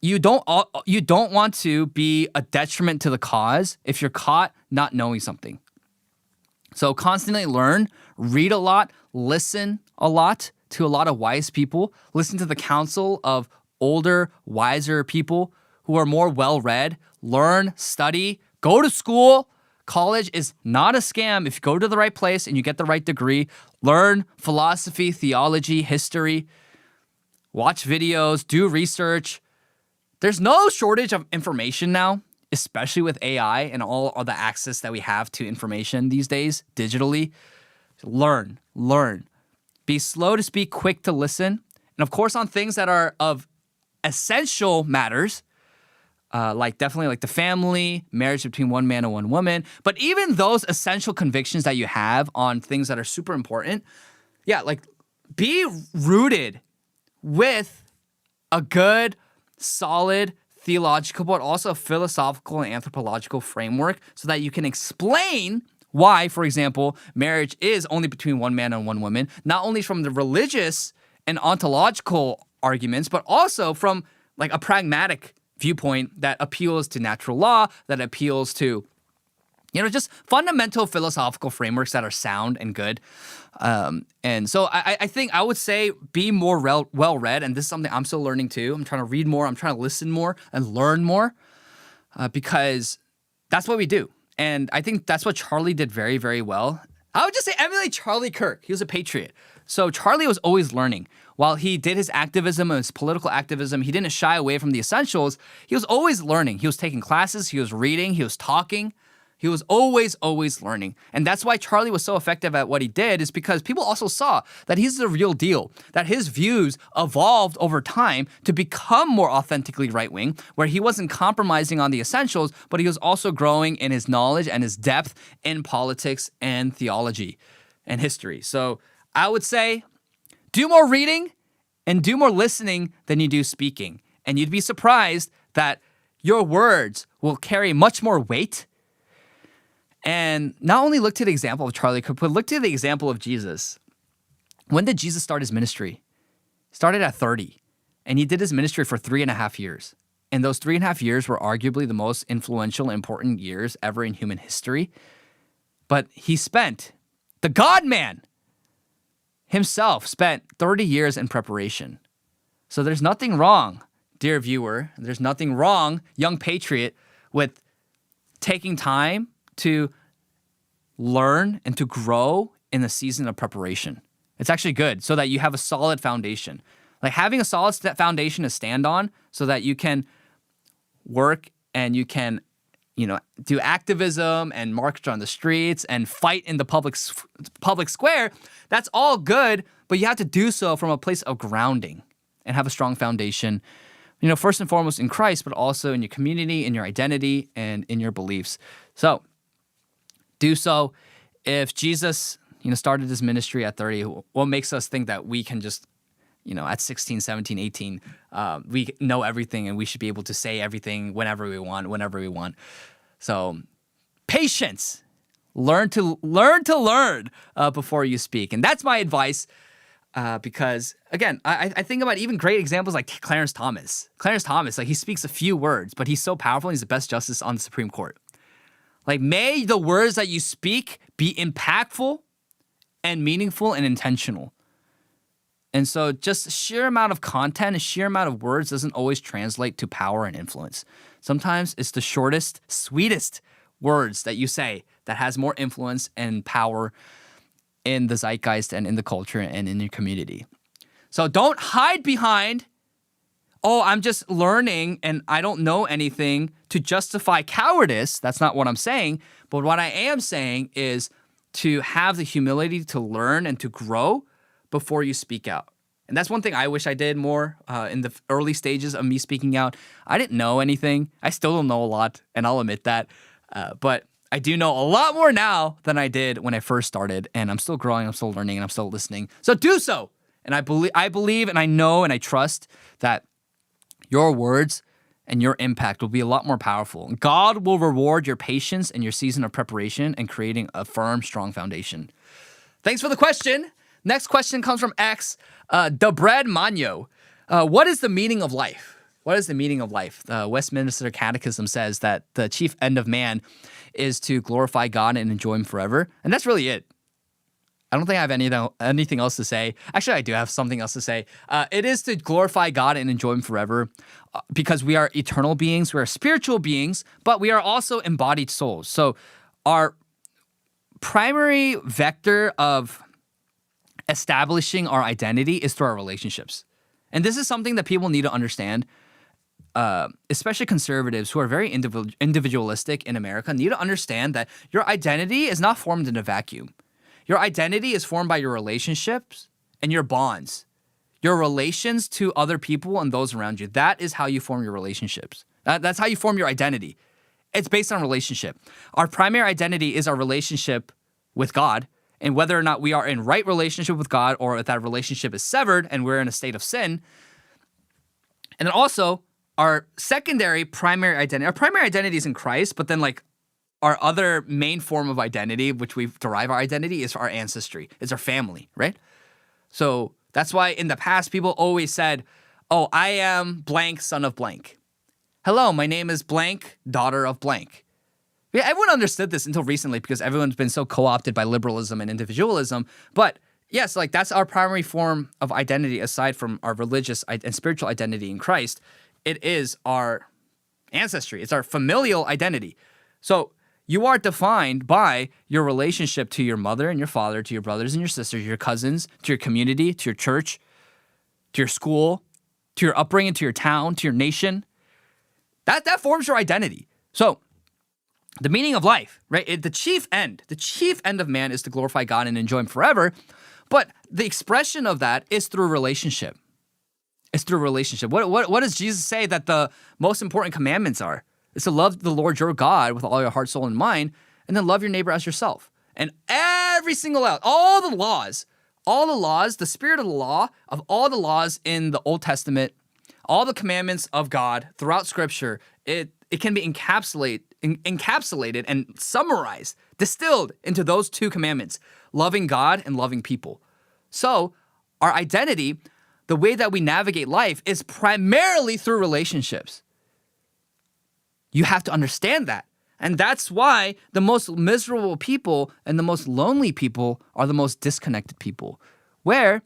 you don't want to be a detriment to the cause if you're caught not knowing something. So constantly learn, read a lot, listen a lot to a lot of wise people, listen to the counsel of older, wiser people who are more well-read, learn, study, go to school. College is not a scam if you go to the right place and you get the right degree. Learn philosophy, theology, history, watch videos, do research. There's no shortage of information now, especially with AI and all of the access that we have to information these days digitally. Learn. Be slow to speak, quick to listen. And of course, on things that are of essential matters, like definitely like the family, marriage between one man and one woman. But even those essential convictions that you have on things that are super important, like be rooted with a good, solid theological, but also philosophical and anthropological framework so that you can explain why, for example, marriage is only between one man and one woman, not only from the religious and ontological arguments, but also from like a pragmatic viewpoint that appeals to natural law, that appeals to, just fundamental philosophical frameworks that are sound and good. And so I think I would say be more well-read, and this is something I'm still learning too. I'm trying to read more, I'm trying to listen more and learn more because that's what we do. And I think that's what Charlie did very, very well. I would just say emulate Charlie Kirk. He was a patriot. So Charlie was always learning. While he did his activism and his political activism, he didn't shy away from the essentials. He was always learning. He was taking classes, he was reading, he was talking. He was always learning. And that's why Charlie was so effective at what he did, is because people also saw that he's the real deal, that his views evolved over time to become more authentically right-wing, where he wasn't compromising on the essentials, but he was also growing in his knowledge and his depth in politics and theology and history. So I would say do more reading and do more listening than you do speaking. And you'd be surprised that your words will carry much more weight. And not only look to the example of Charlie Kirk, but look to the example of Jesus. When did Jesus start his ministry? He started at 30, and he did his ministry for 3.5 years. And those 3.5 years were arguably the most influential, important years ever in human history. But the God-man himself spent 30 years in preparation. So there's nothing wrong, dear viewer, there's nothing wrong, young patriot, with taking time to learn and to grow in the season of preparation. It's actually good so that you have a solid foundation. Like having a solid foundation to stand on so that you can work and you can, do activism and march on the streets and fight in the public square. That's all good, but you have to do so from a place of grounding and have a strong foundation, first and foremost in Christ, but also in your community, in your identity, and in your beliefs. So do so. If Jesus, started his ministry at 30, what makes us think that we can just, at 16, 17, 18, we know everything and we should be able to say everything whenever we want. So patience. Learn to learn before you speak. And that's my advice because, again, I think about even great examples like Clarence Thomas. Clarence Thomas, he speaks a few words, but he's so powerful. He's the best justice on the Supreme Court. May the words that you speak be impactful and meaningful and intentional. And so just sheer amount of content, a sheer amount of words doesn't always translate to power and influence. Sometimes it's the shortest, sweetest words that you say that has more influence and power in the zeitgeist and in the culture and in your community. So don't hide behind, I'm just learning and I don't know anything to justify cowardice. That's not what I'm saying. But what I am saying is to have the humility to learn and to grow before you speak out. And that's one thing I wish I did more in the early stages of me speaking out. I didn't know anything. I still don't know a lot, and I'll admit that. But I do know a lot more now than I did when I first started. And I'm still growing, I'm still learning, and I'm still listening. So do so. And I believe and I know and I trust that your words and your impact will be a lot more powerful. God will reward your patience and your season of preparation and creating a firm, strong foundation. Thanks for the question. Next question comes from X, Debred Manyo. What is the meaning of life? What is the meaning of life? The Westminster Catechism says that the chief end of man is to glorify God and enjoy him forever. And that's really it. I don't think I have anything else to say. Actually, I do have something else to say. It is to glorify God and enjoy him forever because we are eternal beings, we are spiritual beings, but we are also embodied souls. So our primary vector of establishing our identity is through our relationships. And this is something that people need to understand, especially conservatives who are very individualistic in America need to understand that your identity is not formed in a vacuum. Your identity is formed by your relationships and your bonds, your relations to other people and those around you. That is how you form your relationships. That's how you form your identity. It's based on relationship. Our primary identity is our relationship with God, and whether or not we are in right relationship with God or if that relationship is severed and we're in a state of sin. And then also our primary identity is in Christ, but then like our other main form of identity, which we derive our identity, is our ancestry. It's our family, right? So that's why in the past people always said, oh, I am blank, son of blank. Hello, my name is blank, daughter of blank. Yeah, everyone understood this until recently because everyone's been so co-opted by liberalism and individualism. But yes, like that's our primary form of identity aside from our religious and spiritual identity in Christ. It is our ancestry. It's our familial identity. So you are defined by your relationship to your mother and your father, to your brothers and your sisters, your cousins, to your community, to your church, to your school, to your upbringing, to your town, to your nation. That forms your identity. So the meaning of life, right? The chief end of man is to glorify God and enjoy him forever. But the expression of that is through relationship. It's through relationship. What does Jesus say that the most important commandments are? It's to love the Lord your God with all your heart, soul, and mind, and then love your neighbor as yourself. And every single all the laws, the spirit of the law, of all the laws in the Old Testament, all the commandments of God throughout Scripture, it can be encapsulated and summarized, distilled into those two commandments, loving God and loving people. So our identity, the way that we navigate life is primarily through relationships. You have to understand that. And that's why the most miserable people and the most lonely people are the most disconnected people, where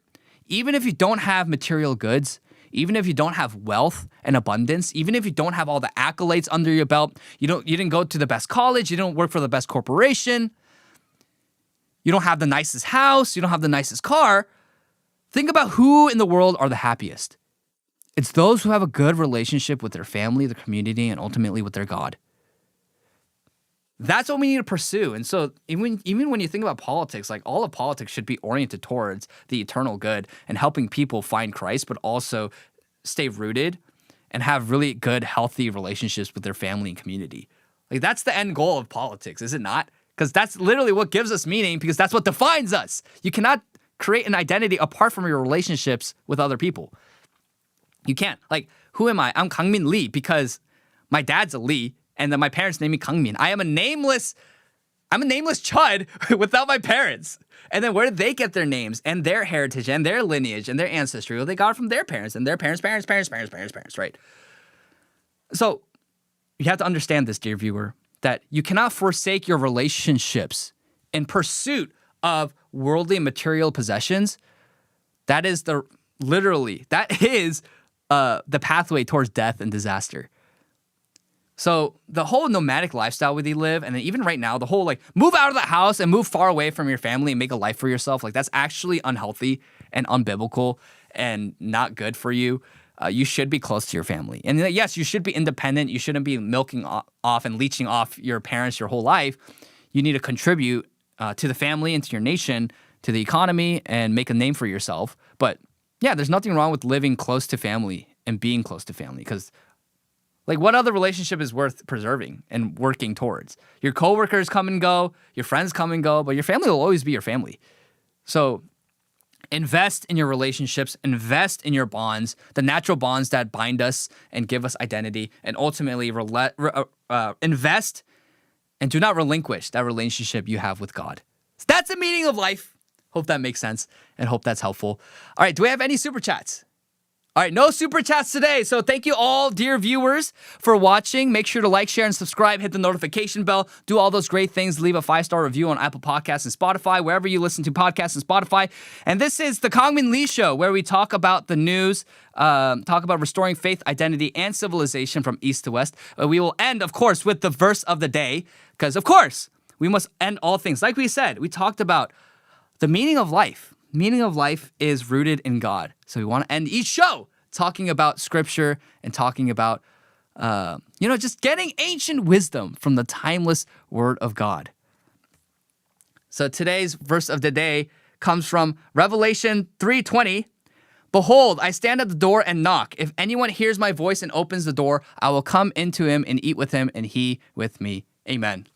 even if you don't have material goods, even if you don't have wealth and abundance, even if you don't have all the accolades under your belt, you didn't go to the best college, you don't work for the best corporation, you don't have the nicest house, you don't have the nicest car, think about who in the world are the happiest. It's those who have a good relationship with their family, their community, and ultimately with their God. That's what we need to pursue. And so even when you think about politics, like all of politics should be oriented towards the eternal good and helping people find Christ, but also stay rooted and have really good, healthy relationships with their family and community. Like that's the end goal of politics, is it not? Because that's literally what gives us meaning, because that's what defines us. You cannot create an identity apart from your relationships with other people. You can't. Like, who am I? I'm Kangmin Lee because my dad's a Lee. And then my parents named me Kangmin. I'm a nameless chud without my parents. And then where did they get their names and their heritage and their lineage and their ancestry? Well, they got it from their parents and their parents, right? So you have to understand this, dear viewer, that you cannot forsake your relationships in pursuit of worldly and material possessions. That is the pathway towards death and disaster. So the whole nomadic lifestyle we live, and then even right now, the whole like move out of the house and move far away from your family and make a life for yourself, like that's actually unhealthy and unbiblical and not good for you. You should be close to your family. And yes, you should be independent. You shouldn't be milking off and leeching off your parents your whole life. You need to contribute to the family and to your nation, to the economy, and make a name for yourself. But yeah, there's nothing wrong with living close to family and being close to family, because like, what other relationship is worth preserving and working towards? Your coworkers come and go, your friends come and go, but your family will always be your family. So invest in your relationships, invest in your bonds, the natural bonds that bind us and give us identity, and ultimately invest and do not relinquish that relationship you have with God. That's the meaning of life. Hope that makes sense and hope that's helpful. All right, do we have any super chats? All right, no super chats today. So thank you all, dear viewers, for watching. Make sure to like, share, and subscribe. Hit the notification bell. Do all those great things. Leave a 5-star review on Apple Podcasts and Spotify, wherever you listen to podcasts and Spotify. And this is the Kongmin Lee Show, where we talk about the news, talk about restoring faith, identity, and civilization from east to west. We will end, of course, with the verse of the day, because, of course, we must end all things. Like we said, we talked about the meaning of life. Meaning of life is rooted in God. So we want to end each show talking about scripture and talking about, just getting ancient wisdom from the timeless word of God. So today's verse of the day comes from Revelation 3:20. Behold, I stand at the door and knock. If anyone hears my voice and opens the door, I will come into him and eat with him and he with me. Amen.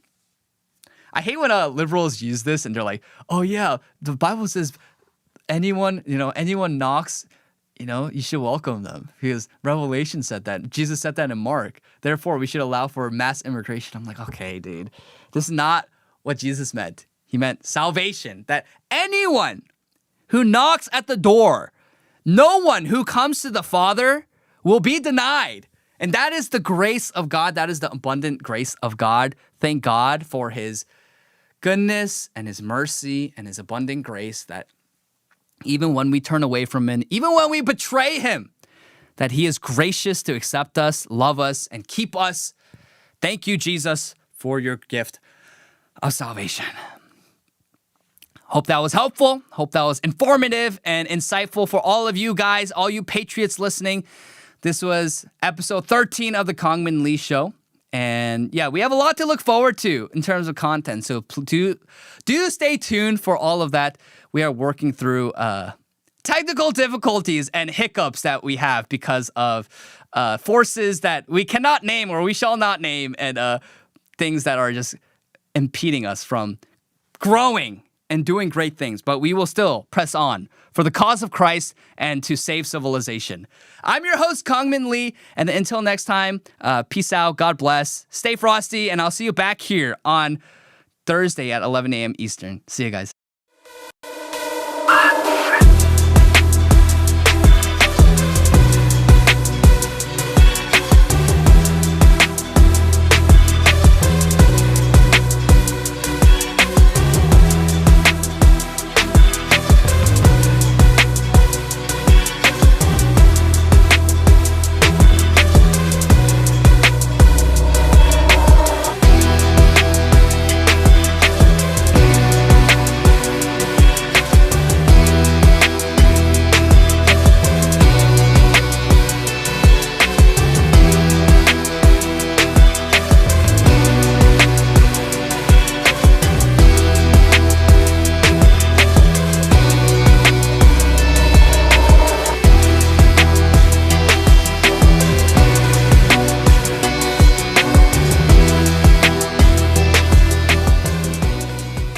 I hate when liberals use this and they're like, oh yeah, the Bible says anyone knocks, you should welcome them, because Revelation said that. Jesus said that in Mark. Therefore, we should allow for mass immigration. I'm like, okay, dude, this is not what Jesus meant. He meant salvation, that anyone who knocks at the door, no one who comes to the Father will be denied. And that is the grace of God. That is the abundant grace of God. Thank God for his goodness and his mercy and his abundant grace, that even when we turn away from him, even when we betray him, that he is gracious to accept us, love us, and keep us. Thank you, Jesus, for your gift of salvation. Hope that was helpful. Hope that was informative and insightful for all of you guys, all you patriots listening. This was episode 13 of the Kongmin Lee Show. And yeah, we have a lot to look forward to in terms of content. So do stay tuned for all of that. We are working through technical difficulties and hiccups that we have because of forces that we cannot name or we shall not name, and things that are just impeding us from growing and doing great things. But we will still press on for the cause of Christ and to save civilization. I'm your host, Kongmin Lee, and until next time, peace out, God bless, stay frosty, and I'll see you back here on Thursday at 11 a.m. Eastern. See you guys.